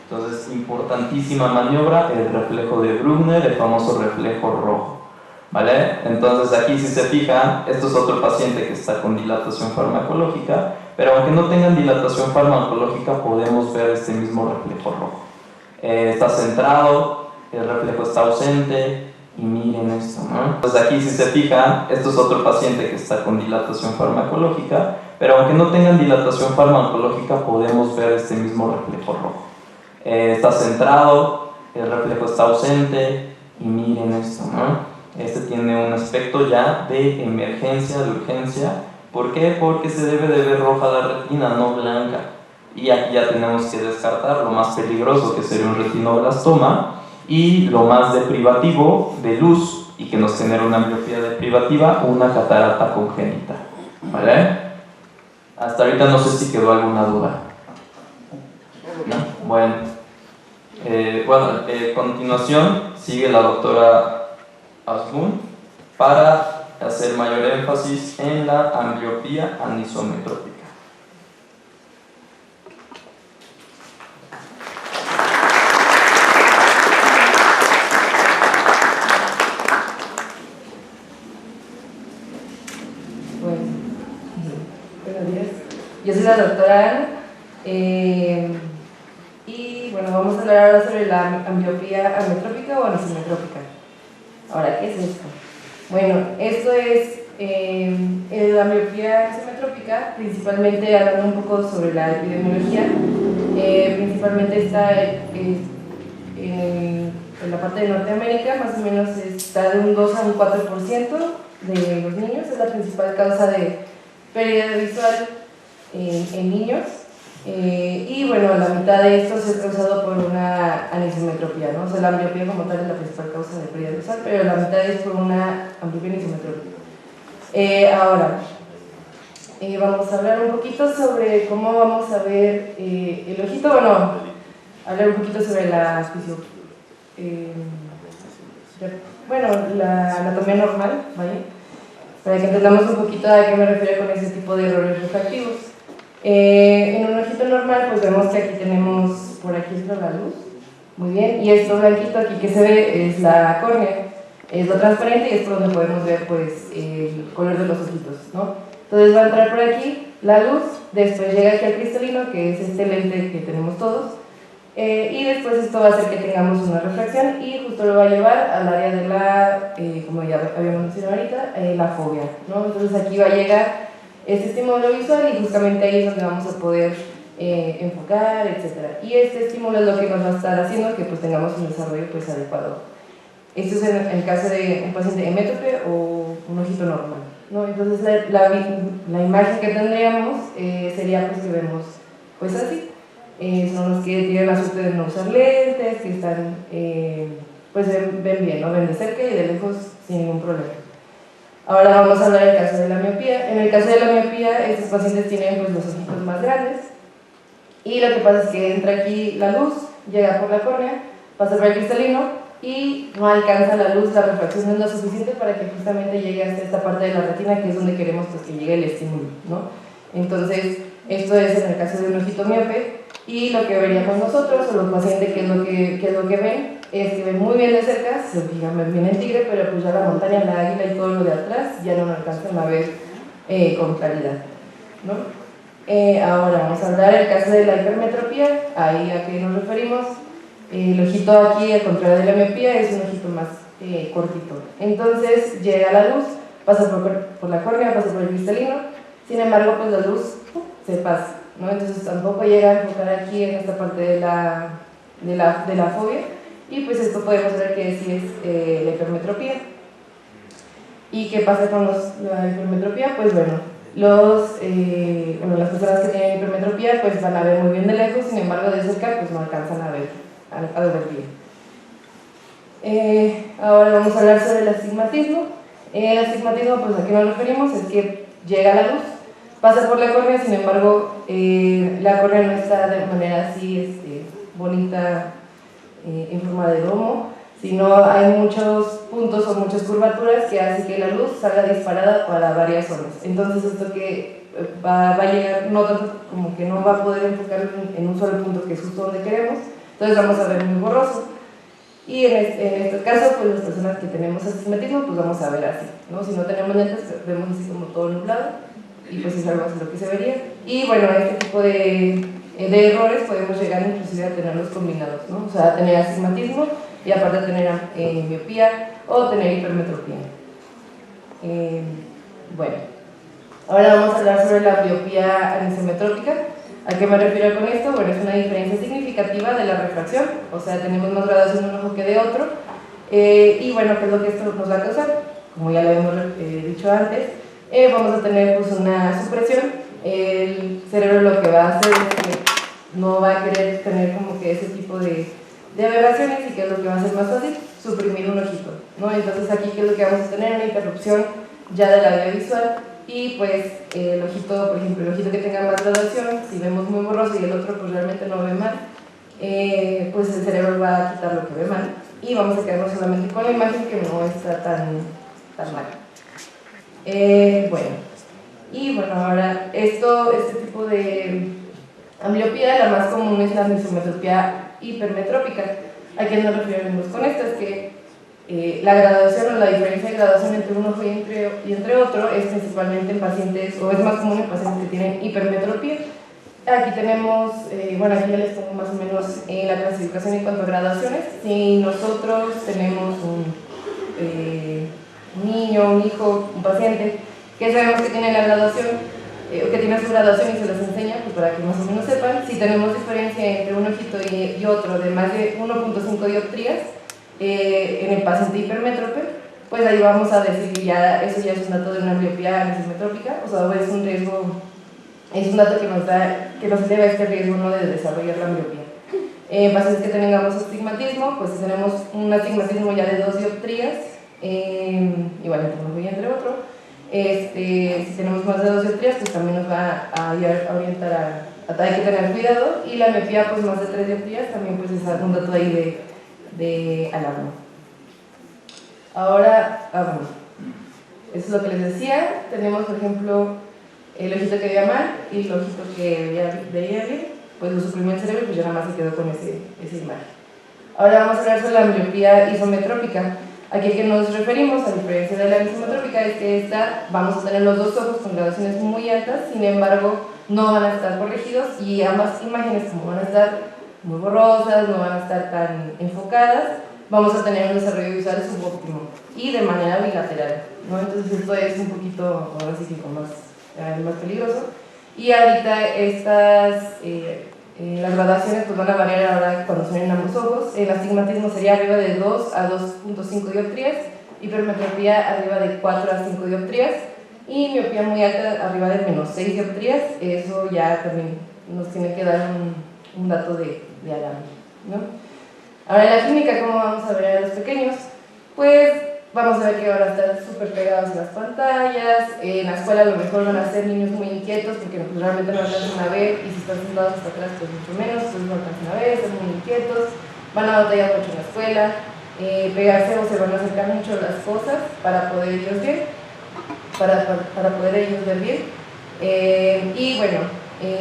Entonces, importantísima maniobra, el reflejo de Brugner, el famoso reflejo rojo, ¿vale? Entonces aquí, si se fijan, esto es otro paciente que está con dilatación farmacológica, pero aunque no tengan dilatación farmacológica, podemos ver este mismo reflejo rojo. Está centrado, el reflejo está ausente, y miren esto, ¿no? Pues aquí, si se fijan, esto es otro paciente que está con dilatación farmacológica, pero aunque no tengan dilatación farmacológica, podemos ver este mismo reflejo rojo. Está centrado, el reflejo está ausente, y miren esto, ¿no? Este tiene un aspecto ya de emergencia, de urgencia. ¿Por qué? Porque se debe de ver roja la retina, no blanca. Y aquí ya tenemos que descartar lo más peligroso, que sería un retinoblastoma, y lo más deprivativo de luz y que nos genera una miopía deprivativa, una catarata congénita. ¿Vale? Hasta ahorita no sé si quedó alguna duda. ¿No? Bueno, a continuación sigue la doctora Asbun para hacer mayor énfasis en la ambliopía anisometrópica. Yo soy la doctora Ana y bueno, vamos a hablar ahora sobre la ambliopía ametrópica o anisometrópica. Ahora, ¿qué es esto? Bueno, esto es la ambliopía anisometrópica, principalmente hablando un poco sobre la epidemiología, principalmente está en la parte de Norteamérica, más o menos está de un 2 a un 4% de los niños, es la principal causa de pérdida visual en niños, y bueno, la mitad de esto es causado por una anisometropía, ¿no? O sea, la ambliopía como tal es la principal causa de pérdida visual, pero la mitad es por una ambliopía anisometrópica. Ahora, vamos a hablar un poquito sobre cómo vamos a ver el ojito, bueno, hablar un poquito sobre la la anatomía normal, ¿vale? Para que entendamos un poquito a qué me refiero con ese tipo de errores refractivos. En un ojito normal, pues vemos que aquí tenemos, por aquí está la luz, muy bien, y esto blanquito aquí que se ve es la córnea, es lo transparente y es por donde podemos ver pues el color de los ojitos, ¿no? Entonces va a entrar por aquí la luz, después llega aquí al cristalino, que es este lente que tenemos todos, y después esto va a hacer que tengamos una refracción y justo lo va a llevar al área de la, como ya habíamos mencionado ahorita, la fobia, ¿no? Entonces aquí va a llegar este estímulo visual y justamente ahí es donde vamos a poder enfocar, etc. Y este estímulo es lo que nos va a estar haciendo que pues tengamos un desarrollo pues adecuado. Esto es en el caso de un paciente emétrope o un ojito normal, ¿no? Entonces la imagen que tendríamos sería pues que vemos pues así. Son los que tienen la suerte de no usar lentes, que están, pues ven bien, ¿no? Ven de cerca y de lejos sin ningún problema. Ahora vamos a hablar del caso de la miopía. En el caso de la miopía, estos pacientes tienen pues, los ojitos más grandes y lo que pasa es que entra aquí la luz, llega por la córnea, pasa por el cristalino y no alcanza la luz, la refracción no es lo suficiente para que justamente llegue hasta esta parte de la retina que es donde queremos pues, que llegue el estímulo, ¿no? Entonces, esto es en el caso de un ojito miope. Y lo que veríamos nosotros, o los pacientes, ¿qué es lo que ven? Es que ven muy bien de cerca, se fijan bien el tigre, pero pues ya la montaña, la águila y todo lo de atrás ya no lo alcanzan a ver con claridad, ¿no? Ahora vamos a hablar del caso de la hipermetropía, ahí a qué nos referimos. El ojito aquí, al contrario de la miopía, es un ojito más cortito. Entonces llega la luz, pasa por la córnea, pasa por el cristalino, sin embargo pues la luz se pasa, ¿no? Entonces tampoco llega a enfocar aquí en esta parte de la fobia y pues esto podemos ver que sí es la hipermetropía. ¿Y qué pasa con la hipermetropía? Pues bueno, las personas que tienen hipermetropía pues van a ver muy bien de lejos, sin embargo de cerca pues no alcanzan a ver bien. Ahora vamos a hablar sobre el astigmatismo. El astigmatismo, pues a qué nos referimos, es que llega la luz, pasa por la córnea, sin embargo la córnea no está de manera así bonita en forma de domo, sino hay muchos puntos o muchas curvaturas que hacen que la luz salga disparada para varias zonas. Entonces esto que va a llegar, no tanto como que no va a poder enfocar en un solo punto que es justo donde queremos, entonces vamos a ver muy borroso. Y en este caso, pues las personas que tenemos astigmatismo, pues vamos a ver así, ¿no? Si no tenemos lentes, vemos así como todo nublado, y pues es algo así lo que se vería. Y bueno, este tipo de errores podemos llegar inclusive a tenerlos combinados, ¿no? O sea, tener astigmatismo y aparte tener miopía o tener hipermetropía. Bueno, ahora vamos a hablar sobre la ambliopía anisometrópica. ¿A qué me refiero con esto? Bueno, es una diferencia significativa de la refracción, o sea, tenemos más graduación de un ojo que de otro. Y bueno, ¿qué es lo que esto nos va a causar? Como ya lo habíamos dicho antes, vamos a tener pues una supresión. El cerebro lo que va a hacer es que no va a querer tener como que ese tipo de aberraciones, y que es lo que va a hacer más fácil, suprimir un ojito, ¿no? Entonces aquí, ¿qué es lo que vamos a tener? Una interrupción ya de la vía visual, y pues el ojito, por ejemplo, el ojito que tenga más graduación, si vemos muy borroso y el otro pues realmente no ve mal, pues el cerebro va a quitar lo que ve mal, y vamos a quedarnos solamente con la imagen que no está tan mal. Bueno, ahora este tipo de ambliopía, la más común es la anisometropía hipermetrópica. ¿A qué nos referimos con esto? Es que la graduación o la diferencia de graduación entre un ojo y entre otro es principalmente en pacientes, o es más común en pacientes que tienen hipermetropía. Aquí tenemos, aquí ya les pongo más o menos la clasificación en cuanto a graduaciones. Si nosotros tenemos un niño, un hijo, un paciente que sabemos que tiene la graduación, que tiene su graduación y se los enseña, pues para que más o menos sepan, si tenemos diferencia entre un ojito y otro de más de 1.5 dioptrías en el paciente hipermétrope, pues ahí vamos a decir que eso ya es un dato de una ambliopía anisometrópica, o sea, es un riesgo, es un dato que nos eleva este riesgo, ¿no?, de desarrollar la ambliopía. Pacientes que tengamos astigmatismo, pues si tenemos un astigmatismo ya de 2 dioptrías, igual entre uno y entre otro, si tenemos más de 2 dioptrías, pues también nos va a orientar hay que tener cuidado, y la miopía pues más de 3 dioptrías también pues es un dato ahí de alarma. Ahora, eso es lo que les decía. Tenemos, por ejemplo, el ojito que veía mal y el ojito que veía bien, pues lo suprimió el cerebro y pues ya nada más se quedó con esa imagen. Ahora vamos a hablar sobre la ambliopía isometrópica. Aquí a qué nos referimos, a diferencia de la isometrópica, es que vamos a tener los dos ojos con graduaciones muy altas, sin embargo no van a estar corregidos, y ambas imágenes, como van a estar muy borrosas, no van a estar tan enfocadas, vamos a tener un desarrollo visual subóptimo y de manera bilateral, ¿no? Entonces esto es un poquito, ahora sí que más peligroso. Y ahorita las graduaciones pues van a variar ahora cuando son en ambos ojos. El astigmatismo sería arriba de 2 a 2.5 dioptrías, hipermetropía arriba de 4 a 5 dioptrías, y miopía muy alta arriba de menos 6 dioptrías. Eso ya también nos tiene que dar un dato de alarma, ¿no? Ahora en la clínica, ¿cómo vamos a ver a los pequeños? Pues vamos a ver que van a estar súper pegados a las pantallas. En la escuela a lo mejor van a ser niños muy inquietos porque pues, realmente no alcanzan a ver, y si están sentados hasta atrás pues mucho menos, pues no alcanzan a ver, están muy inquietos, van a batallar mucho en la escuela, pegarse o se van a acercar mucho a las cosas para poder ellos ver, y bueno,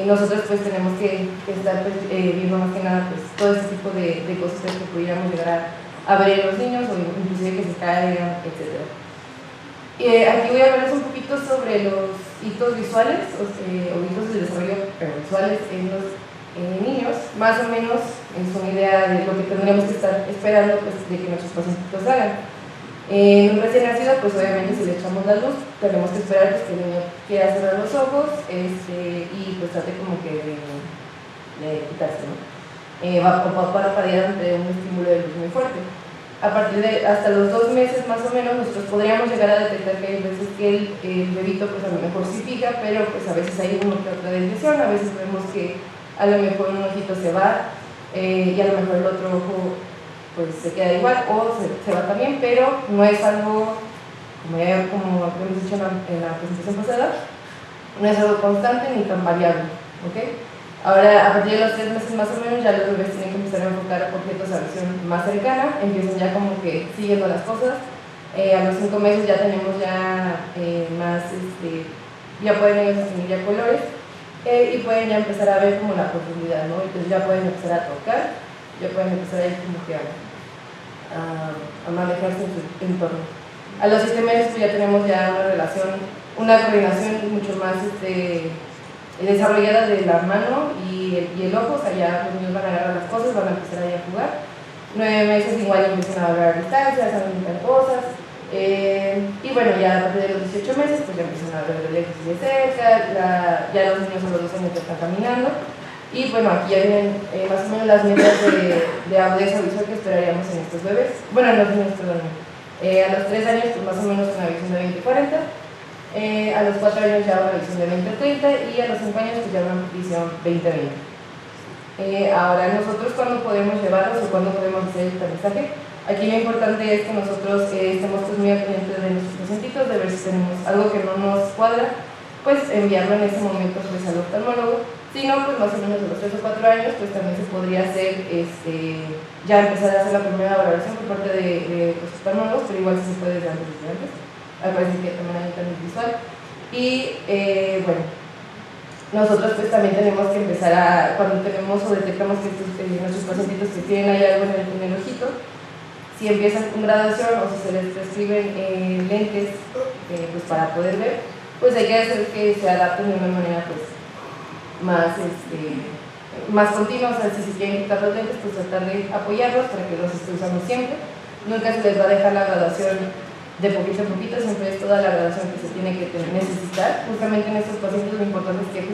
nosotros pues tenemos que estar viendo más que nada pues, todo ese tipo de cosas que pudiéramos llegar a ver en los niños, o inclusive que se caigan, etc. Aquí voy a hablarles un poquito sobre los hitos visuales, o hitos de desarrollo visuales en los niños. Más o menos es una idea de lo que tendríamos que estar esperando pues, de que nuestros pacientes hagan. En un recién nacido, pues obviamente si le echamos la luz, tenemos que esperar pues, que el niño quiera cerrar los ojos y pues trate como que de quitarse, ¿no? Va a parpadear ante un estímulo de luz muy fuerte. A partir de hasta los 2 meses más o menos, nosotros podríamos llegar a detectar que hay veces que el bebito pues a lo mejor sí fija, pero pues a veces hay una que otra desviación, a veces vemos que a lo mejor un ojito se va y a lo mejor el otro ojo pues se queda igual o se va también, pero no es algo, como hemos dicho en la presentación pasada, no es algo constante ni tan variable, ¿ok? Ahora, a partir de los 3 meses más o menos, ya los bebés tienen que empezar a enfocar objetos a visión más cercana, empiezan ya como que siguiendo las cosas. A los 5 meses ya tenemos ya ya pueden ellos distinguir ya colores y pueden ya empezar a ver como la profundidad, ¿no? Entonces ya pueden empezar a tocar, ya pueden empezar a ir como que a manejarse en su entorno. A los 7 meses pues ya tenemos ya una coordinación mucho más desarrollada de la mano y el ojo, o sea, ya los niños van a agarrar las cosas, van a empezar a jugar, 9 meses igual empiezan a hablar a distancia, saben inventar cosas. Y bueno, ya a partir de los 18 meses pues ya empiezan a hablar de lejos y de cerca, ya los niños a los 2 años ya están caminando. Y bueno, aquí ya vienen más o menos las metas de agudeza visual que esperaríamos en estos bebés. Bueno, en los niños, perdón. A los 3 años pues más o menos una visión de 20-40. A los 4 años ya una visión de 20-30 y a los 5 años pues ya una visión 20-20. Ahora, nosotros cuando podemos llevarlos o cuando podemos hacer el tamizaje, aquí lo importante es que nosotros estemos pues, muy pendientes de nuestros pacientitos, de ver si tenemos algo que no nos cuadra, pues enviarlo en ese momento pues, al oftalmólogo. Si no, pues más o menos a los 3 o 4 años, pues también se podría hacer, ya empezar a hacer la primera valoración por parte de los oftalmólogos, pero igual sí se puede desde antes. Me parece que también hay un tamiz visual. Y bueno, nosotros pues también tenemos que empezar a, cuando tenemos o detectamos que nuestros pacientitos que tienen ahí algo en el ojito, si empiezan con graduación o si se les prescriben lentes pues para poder ver, pues hay que hacer que se adapten de una manera pues más continua. O sea, si se quieren quitar los lentes, pues tratar de apoyarlos para que los esté usando siempre. Nunca se les va a dejar la graduación de poquito a poquito, siempre es toda la graduación que se tiene que necesitar. Justamente en estos pacientes lo importante es que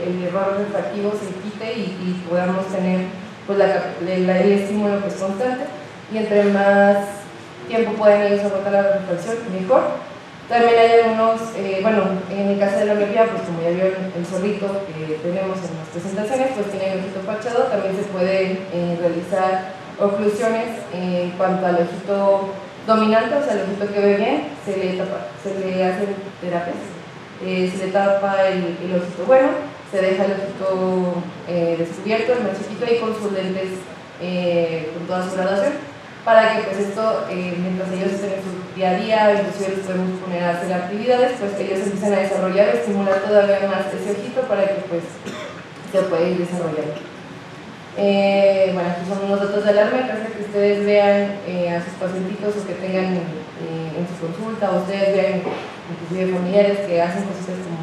el error refractivo se quite y podamos tener pues, el estímulo que es constante, y entre más tiempo pueden ellos aguantar la refracción, mejor. También hay algunos, bueno, en el caso de la miopía, pues como ya vieron el zorrito que tenemos en las presentaciones, pues tiene el ojito parchado. También se pueden realizar oclusiones en cuanto al ojito dominante, o sea, el ojito que ve bien, se le hacen terapias, se le tapa el ojito bueno, se deja el ojito descubierto, el más chiquito, y con sus lentes con toda su graduación, para que pues esto, mientras ellos estén en su día a día, inclusive les podemos poner a hacer actividades, pues ellos empiezan a desarrollar, a estimular todavía más ese ojito para que pues se pueda ir desarrollando. Bueno, aquí son unos datos de alarma en caso de que ustedes vean a sus pacientitos o que tengan en su consulta, o ustedes vean inclusive familiares que hacen cosas como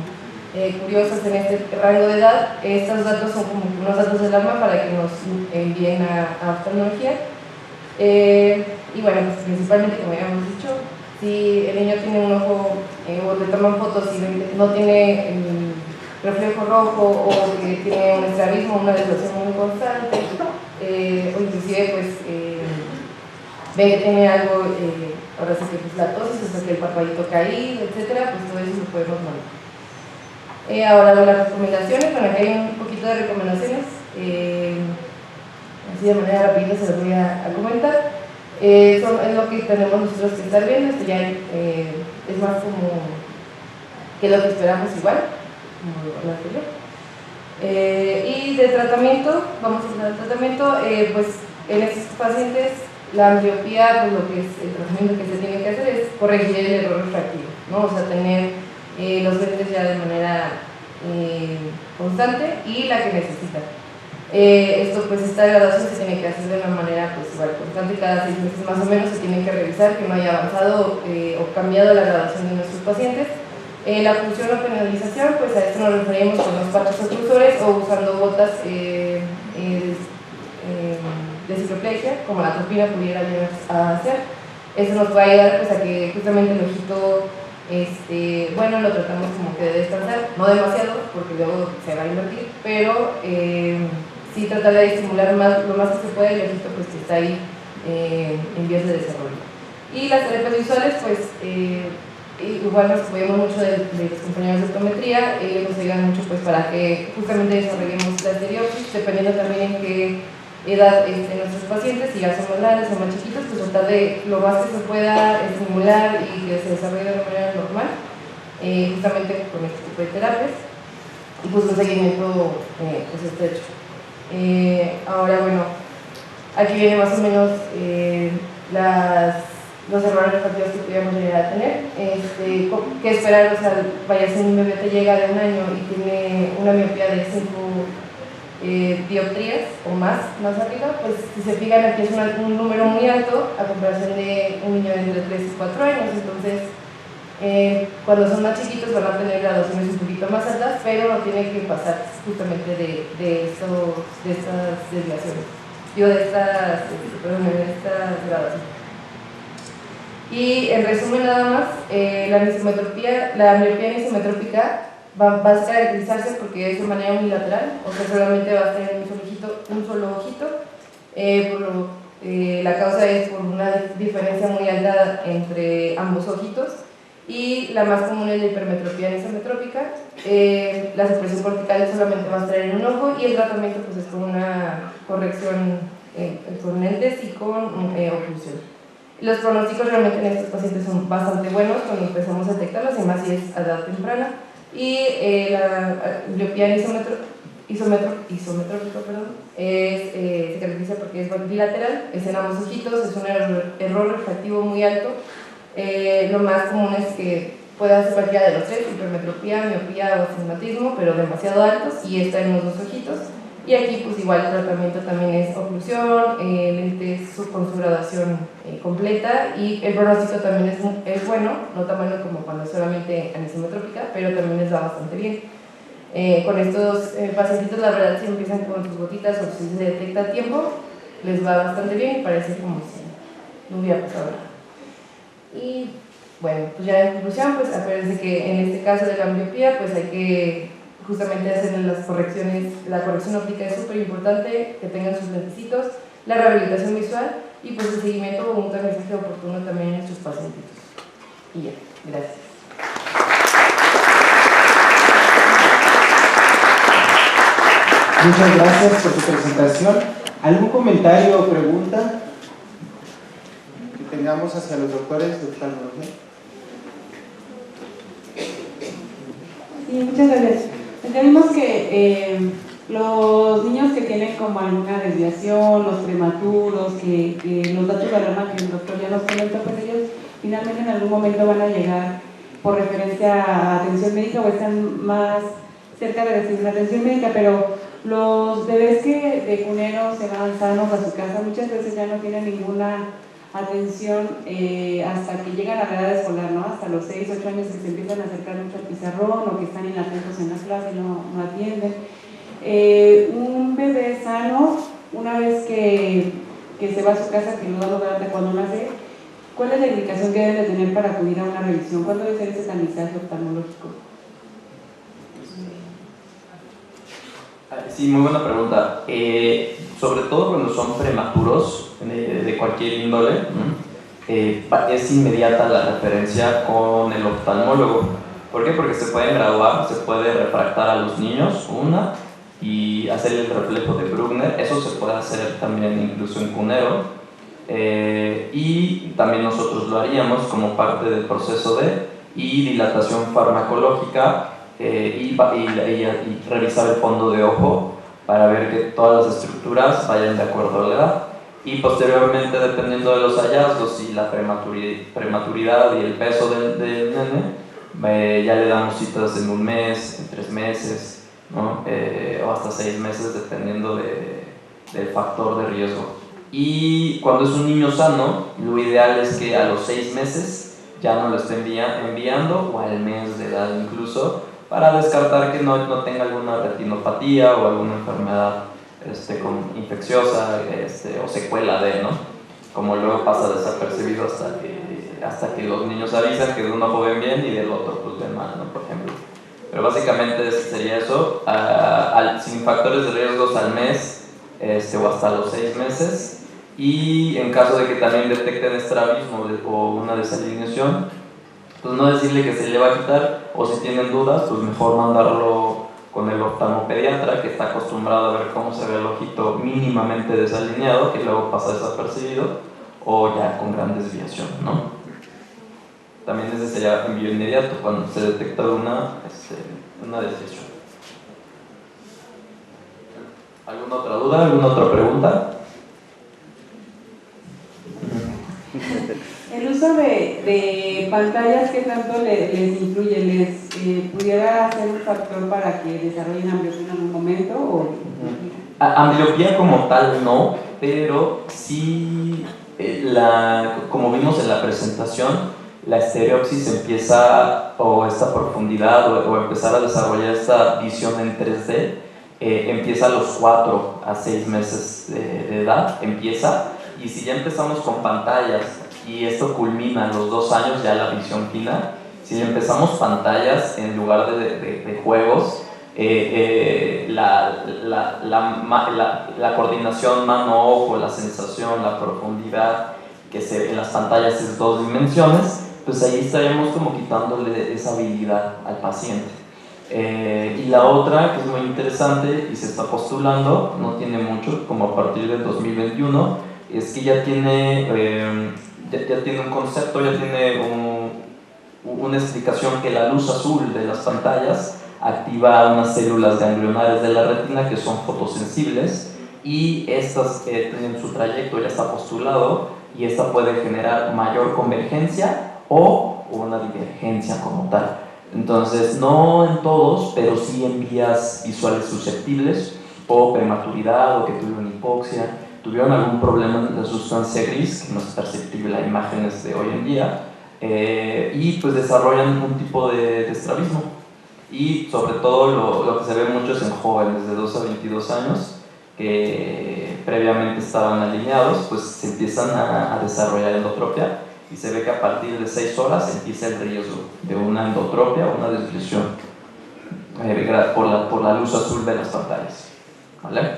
curiosas en este rango de edad. Estos datos son como unos datos de alarma para que nos envíen a oftalmología. Y bueno, pues principalmente, como ya hemos dicho, si el niño tiene un ojo o le toman fotos y no tiene el reflejo rojo, o que tiene un estrabismo, una desviación muy constante, o inclusive pues ve que tiene algo, ahora sí que pues latosis, o sea que el parpadito caído, etcétera, pues todo eso lo podemos manejar. Ahora las recomendaciones, bueno, aquí hay un poquito de recomendaciones, así de manera rápida se los voy a comentar. Es lo que tenemos nosotros que estar viendo, esto ya es más como que lo que esperamos igual, como lo anterior. Y de tratamiento, vamos a hablar de tratamiento, pues en estos pacientes la ambliopía, pues lo que es el tratamiento que se tiene que hacer es corregir el error refractivo, ¿no? O sea, tener los lentes ya de manera constante y la que necesitan. Esto pues esta graduación se tiene que hacer de una manera pues igual constante, cada 6 meses más o menos se tiene que revisar que no haya avanzado o cambiado la graduación de nuestros pacientes. La función o penalización, pues a esto nos referimos con los parches oclusores o usando botas de cicloplegia, como la tropina pudiera llegar a hacer. Eso nos puede ayudar pues a que justamente el ojito bueno, lo tratamos como que debe descansar, no demasiado porque luego se va a invertir, pero sí tratar de estimular lo más que se pueda el ojito pues que está ahí en vías de desarrollo. Y las terapias visuales, pues igual nos apoyamos mucho de los compañeros de optometría, ellos nos ayudan mucho pues para que justamente desarrollemos la estereopsis, dependiendo también en qué edad nuestros pacientes, si ya son más grandes o más chiquitos, pues tratar de lo más que se pueda estimular y que se desarrolle de manera normal, justamente con este tipo de terapias, y pues un seguimiento pues estrecho. Ahora bueno, aquí viene más o menos los errores refractivos que pudiéramos llegar a tener. ¿Qué esperar? O sea, vaya, si un bebé te llega de 1 año y tiene una miopía de 5 dioptrías o más arriba, pues si se fijan aquí es un número muy alto a comparación de un niño de entre 3 y 4 años. Entonces, cuando son más chiquitos van a tener graduaciones un poquito más altas, pero no tienen que pasar justamente de estas desviaciones. de esta graduación. Y en resumen nada más, la ambliopía anisometrópica va a caracterizarse porque es de manera unilateral, o sea, solamente va a tener un solo ojito. La causa es por una diferencia muy alta entre ambos ojitos, y la más común es la hipermetropía anisometrópica. La supresión cortical solamente va a estar en un ojo, y el tratamiento pues, es con una corrección con lentes y con oclusión. Los pronósticos realmente en estos pacientes son bastante buenos cuando empezamos a detectarlos, y más si es a edad temprana. Y la ambliopía isometrópica se caracteriza porque es bilateral, es en ambos ojitos, es un error refractivo muy alto. Lo más común es que pueda ser cualquiera de los tres: hipermetropía, miopía o astigmatismo, pero demasiado altos, y está en los dos ojitos. Y aquí pues igual el tratamiento también es oclusión, lentes con su graduación completa, y el pronóstico también es bueno, no tan bueno como cuando es solamente anisometrópica, pero también les va bastante bien. Con estos pacientitos, la verdad, si empiezan con sus gotitas o si se detecta a tiempo, les va bastante bien y parece como si no hubiera pasado nada. Y bueno, pues ya en conclusión, pues acuérdense que en este caso de la ambliopía, pues hay que justamente hacer las correcciones. La corrección óptica es súper importante, que tengan sus lentecitos, la rehabilitación visual y pues el seguimiento o un tamizaje oportuno también en estos pacientes. Y ya, gracias. Muchas gracias por tu presentación. ¿Algún comentario o pregunta que tengamos hacia los doctores de oftalmología? Sí, muchas gracias. Entendemos que los niños que tienen como alguna desviación, los prematuros, que los datos de alarma que el doctor ya nos comentó, pues ellos finalmente en algún momento van a llegar por referencia a atención médica o están más cerca de recibir una atención médica, pero los bebés que de cunero se van sanos a su casa muchas veces ya no tienen ninguna atención hasta que llegan a la edad escolar, ¿no? Hasta los 6, 8 años que se empiezan a acercar mucho al pizarrón o que están inatentos en la clase y no atienden. Un bebé sano, una vez que se va a su casa, que lo da lugar de cuando nace, ¿cuál es la indicación que deben de tener para acudir a una revisión? ¿Cuándo debe ser ese tamizaje oftalmológico? Sí, muy buena pregunta. Sobre todo cuando son prematuros, de cualquier índole, es inmediata la referencia con el oftalmólogo. ¿Por qué? Porque se pueden graduar, se puede refractar a los niños, y hacer el reflejo de Brugner. Eso se puede hacer también incluso en cunero, y también nosotros lo haríamos como parte del proceso y dilatación farmacológica, y revisar el fondo de ojo para ver que todas las estructuras vayan de acuerdo a la edad, y posteriormente, dependiendo de los hallazgos y la prematuridad y el peso del nene, ya le damos citas en 1 mes, en 3 meses, ¿no? O hasta 6 meses, dependiendo del factor de riesgo. Y cuando es un niño sano, lo ideal es que a los 6 meses ya no lo esté enviando, o al mes de edad incluso, para descartar que no tenga alguna retinopatía o alguna enfermedad infecciosa, o secuela ¿no? Como luego pasa desapercibido hasta que los niños avisan que de un ojo ven bien y del otro pues ven mal, ¿no? Por ejemplo. Pero básicamente sería eso, sin factores de riesgos al mes, o hasta los 6 meses, y en caso de que también detecten estrabismo o una desalineación, pues no decirle que se le va a quitar, o si tienen dudas, pues mejor mandarlo con el oftalmopediatra, que está acostumbrado a ver cómo se ve el ojito mínimamente desalineado, que luego pasa desapercibido, o ya con gran desviación, ¿no? También ese sería envío inmediato cuando se detecta una desviación. ¿Alguna otra duda? ¿Alguna otra pregunta? El uso de pantallas, ¿qué tanto les influye? ¿Les pudiera ser un factor para que desarrollen ambliopía en algún momento? ¿O? Ambliopía como tal no, pero sí, como vimos en la presentación, la estereopsis empieza, o esta profundidad, o empezar a desarrollar esta visión en 3D, empieza a los 4 a 6 meses de edad, empieza, y si ya empezamos con pantallas y esto culmina a los 2 años, ya la visión fina, si empezamos pantallas en lugar de juegos, la coordinación mano-ojo, la sensación, la profundidad que en las pantallas es 2 dimensiones, pues ahí estaríamos como quitándole esa habilidad al paciente. Y la otra, que es muy interesante y se está postulando, no tiene mucho, como a partir del 2021, es que ya tiene un concepto, ya tiene una explicación que la luz azul de las pantallas activa unas células ganglionares de la retina que son fotosensibles, y estas tienen su trayecto, ya está postulado, y esta puede generar mayor convergencia o una divergencia como tal. Entonces, no en todos, pero sí en vías visuales susceptibles o prematuridad, o que tuvieron hipoxia, tuvieron algún problema en la sustancia gris, que no es perceptible a imágenes de hoy en día, y pues desarrollan un tipo de estrabismo. Y sobre todo lo que se ve mucho es en jóvenes de 2 a 22 años, que previamente estaban alineados, pues se empiezan a desarrollar endotropia, y se ve que a partir de 6 horas empieza el riesgo de una endotropia o una desviación por la luz azul de las pantallas. ¿Vale?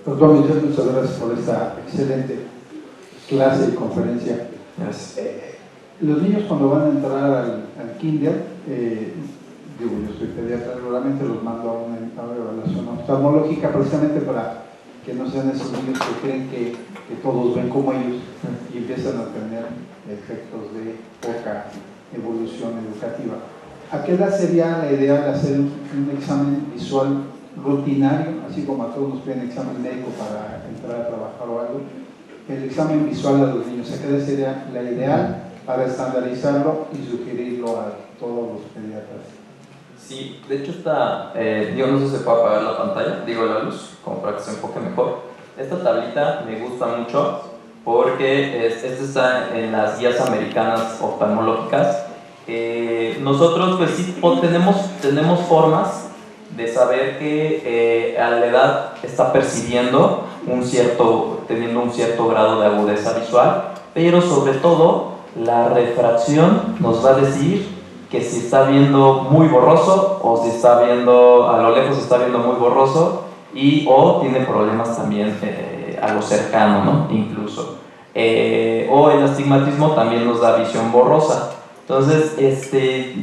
Doctor Michel, muchas gracias por esta excelente clase y conferencia. Gracias. Los niños cuando van a entrar al kinder, yo soy pediatra, regularmente los mando a una evaluación oftalmológica precisamente para que no sean esos niños que creen que todos ven como ellos y empiezan a tener efectos de poca evolución educativa. ¿A qué edad sería la idea de hacer un examen visual rutinario, así como a todos nos piden examen médico para entrar a trabajar o algo? El examen visual a los niños, ¿a qué edad sería la ideal para estandarizarlo y sugerirlo a todos los pediatras? Sí, de hecho no sé si se puede apagar la pantalla, la luz, como para que se enfoque mejor. Esta tablita me gusta mucho porque esta está en las guías americanas oftalmológicas. Nosotros pues sí tenemos formas de saber que a la edad está percibiendo teniendo un cierto grado de agudeza visual, pero sobre todo la refracción nos va a decir que si está viendo muy borroso o si está viendo a lo lejos, está viendo muy borroso, o tiene problemas también a lo cercano, ¿no? Incluso. O el astigmatismo también nos da visión borrosa. Entonces,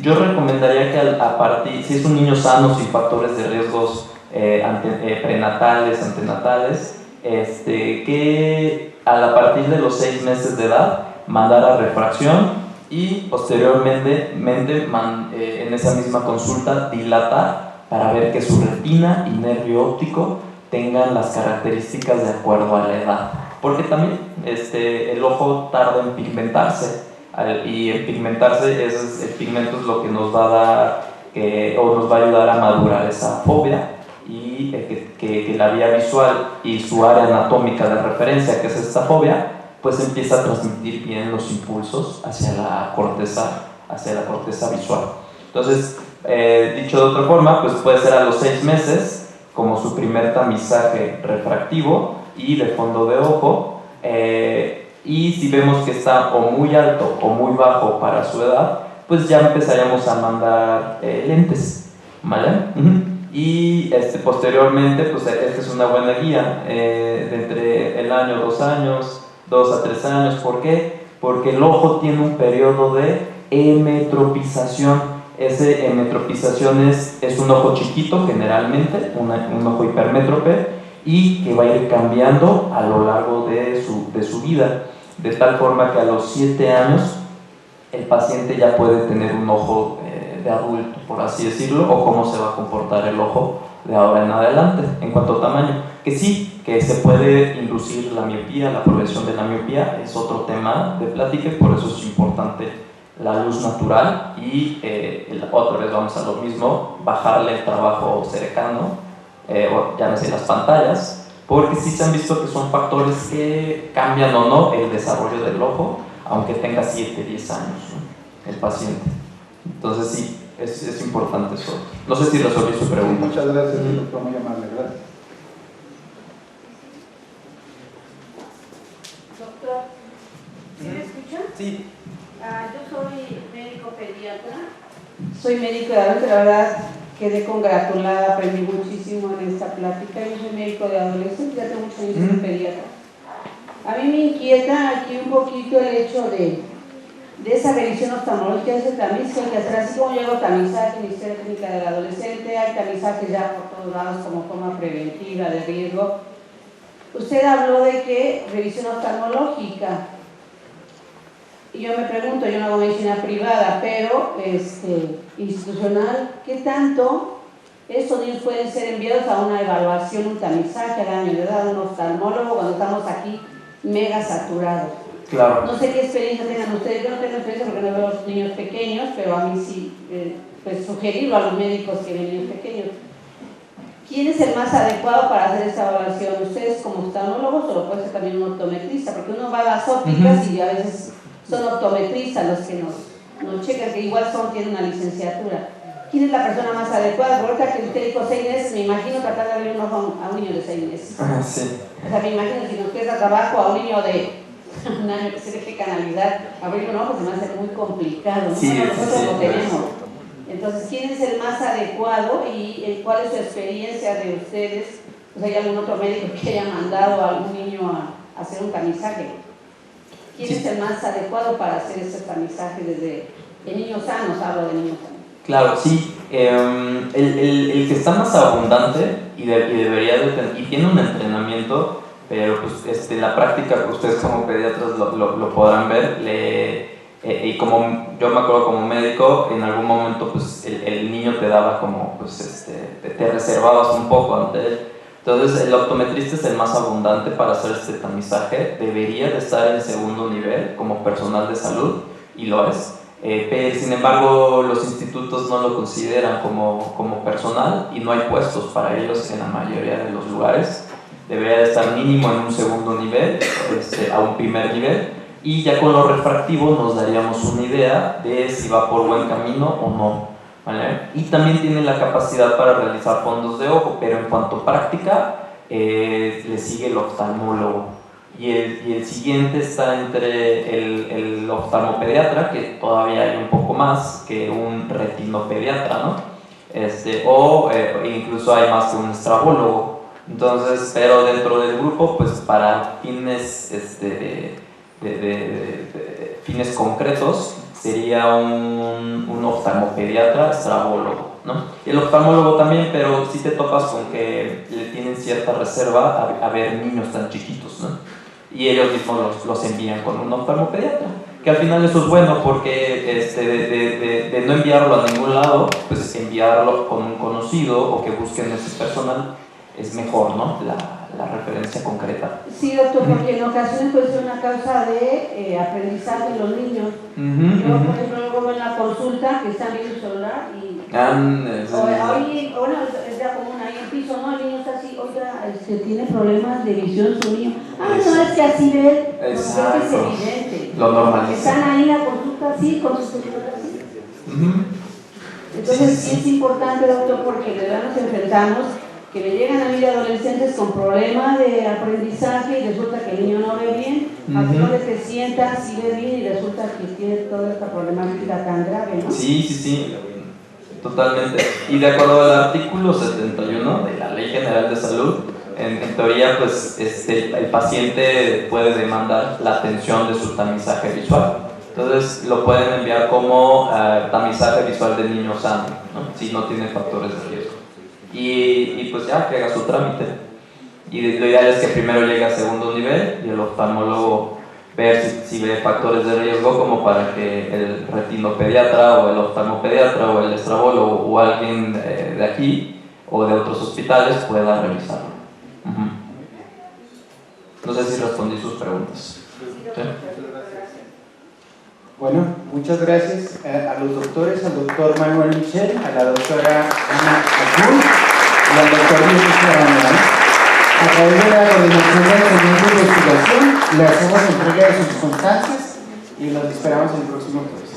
yo recomendaría que si es un niño sano, sin factores de riesgos prenatales, antenatales, que a partir de los 6 meses de edad mandara refracción, y posteriormente en esa misma consulta dilatar para ver que su retina y nervio óptico tengan las características de acuerdo a la edad, porque también el ojo tarda en pigmentarse, y el pigmentarse, el pigmento es lo que nos va a dar o nos va a ayudar a madurar esa fobia, y que la vía visual y su área anatómica de referencia, que es esta fobia, pues empieza a transmitir bien los impulsos hacia la corteza visual. Entonces, dicho de otra forma, pues puede ser a los 6 meses como su primer tamizaje refractivo y de fondo de ojo, y si vemos que está o muy alto o muy bajo para su edad, pues ya empezaríamos a mandar lentes, ¿vale? Y posteriormente, pues esta es una buena guía de entre el año, 2 años, 2 a 3 años. ¿Por qué? Porque el ojo tiene un periodo de emetropización. Ese emetropización es un ojo chiquito generalmente, un ojo hipermétrope, y que va a ir cambiando a lo largo de su vida, de tal forma que a los 7 años el paciente ya puede tener un ojo de adulto, por así decirlo, o cómo se va a comportar el ojo de ahora en adelante en cuanto a tamaño. Que sí, que se puede inducir la miopía, la progresión de la miopía es otro tema de plática, por eso es importante la luz natural, y otra vez vamos a lo mismo, bajarle el trabajo cercano, o llámese las pantallas, porque sí se han visto que son factores que cambian o no el desarrollo del ojo, aunque tenga 7, 10 años, ¿no?, el paciente. Entonces sí, Es importante eso. No sé si resolví su pregunta. Muchas gracias, doctor, muy amable, gracias. Doctor, ¿sí me escuchan? Sí. Yo soy médico pediatra. Soy médico de adultos, la verdad quedé congratulada, aprendí muchísimo en esta plática. Yo soy médico de adolescentes, ya tengo muchos años de pediatra. A mí me inquieta aquí un poquito el hecho de esa revisión oftalmológica, ese tamiz que hay que hacer, así como yo hago tamizaje en historia clínica del adolescente, hay tamizajes ya por todos lados como forma preventiva de riesgo. Usted habló de que revisión oftalmológica, y yo me pregunto, yo no hago medicina privada, pero institucional, ¿qué tanto estos niños pueden ser enviados a una evaluación, un tamizaje al año de edad, un oftalmólogo, cuando estamos aquí mega saturados? Claro. No sé qué experiencia tengan ustedes, yo no tengo experiencia porque no veo a los niños pequeños, pero a mí sí, pues sugerirlo a los médicos que ven niños pequeños. ¿Quién es el más adecuado para hacer esa evaluación? ¿Ustedes como oftalmólogos o lo puede ser también un optometrista? Porque uno va a las ópticas y a veces son optometristas los que nos checan, que igual tienen una licenciatura. ¿Quién es la persona más adecuada? Porque ahorita que usted dijo 6 meses, me imagino tratar de abrir un ojo a un niño de 6 meses. Sí. O sea, me imagino si nos cuesta trabajo a un niño de un año que se deje canalidad, abrir un ojo se me hace muy complicado, ¿no? Sí, Bueno, nosotros lo pues. tenemos. Entonces, ¿quién es el más adecuado y cuál es su experiencia de ustedes? Pues, ¿hay algún otro médico que haya mandado a algún niño a hacer un tamizaje? ¿Quién es el más adecuado para hacer ese tamizaje desde niños sanos? Hablo de niños sanos. Claro, sí. El que está más abundante y debería de tener, y tiene un entrenamiento, pero pues la práctica, ustedes como pediatras lo podrán ver, y como yo me acuerdo como médico, en algún momento pues el niño te daba como, pues te reservabas un poco ante él. Entonces el optometrista es el más abundante para hacer este tamizaje, debería de estar en segundo nivel como personal de salud, y lo es. Pero sin embargo los institutos no lo consideran como personal y no hay puestos para ellos en la mayoría de los lugares. Debería de estar mínimo en un segundo nivel, a un primer nivel, y ya con lo refractivo nos daríamos una idea de si va por buen camino o no, ¿vale? Y también tiene la capacidad para realizar fondos de ojo, pero en cuanto a práctica le sigue el oftalmólogo, y el siguiente está entre el oftalmopediatra, que todavía hay un poco más que un retinopediatra, ¿no? O incluso hay más que un estrabólogo. Entonces, pero dentro del grupo, pues para fines fines concretos sería un oftalmopediatra estrabólogo, ¿no? Y el oftalmólogo también, pero sí te topas con que le tienen cierta reserva a ver niños tan chiquitos, ¿no? Y ellos mismos los envían con un oftalmopediatra, que al final eso es bueno porque de no enviarlo a ningún lado, pues enviarlo con un conocido o que busquen ese personal es mejor, ¿no? La referencia concreta. Sí, doctor, porque en ocasiones puede ser una causa de aprendizaje en los niños. Yo, por ejemplo, luego en la consulta que están viendo el celular y bueno, es ya común ahí en el piso, ¿no? El niño está así, oiga, tiene problemas de visión su niño. No, es que así ve, creo que es evidente. Lo normal. Están ahí en la consulta así, con sus celulares así. Entonces sí es importante, doctor, porque de verdad nos enfrentamos que le llegan a mí adolescentes con problemas de aprendizaje y resulta que el niño no ve bien, a que no te sienta, sí ve bien y resulta que tiene toda esta problemática tan grave, ¿no? Sí, totalmente. Y de acuerdo al artículo 71 de la Ley General de Salud, en teoría, pues el paciente puede demandar la atención de su tamizaje visual. Entonces lo pueden enviar como tamizaje visual de niño sano, ¿no? Si no tiene factores de riesgo. Y pues ya, que haga su trámite. Y lo ideal es que primero llegue a segundo nivel y el oftalmólogo ver si ve factores de riesgo, como para que el retinopediatra o el oftalmopediatra o el estrabólogo o alguien de aquí o de otros hospitales pueda revisarlo. No sé si respondí sus preguntas. ¿Sí? Bueno, muchas gracias a los doctores, al doctor Manuel Michel, a la doctora Ana Azul y al doctor Luis Fernández. A través de la Coordinación de Enseñanza e Investigación, le hacemos entrega de sus constancias y los esperamos el próximo jueves.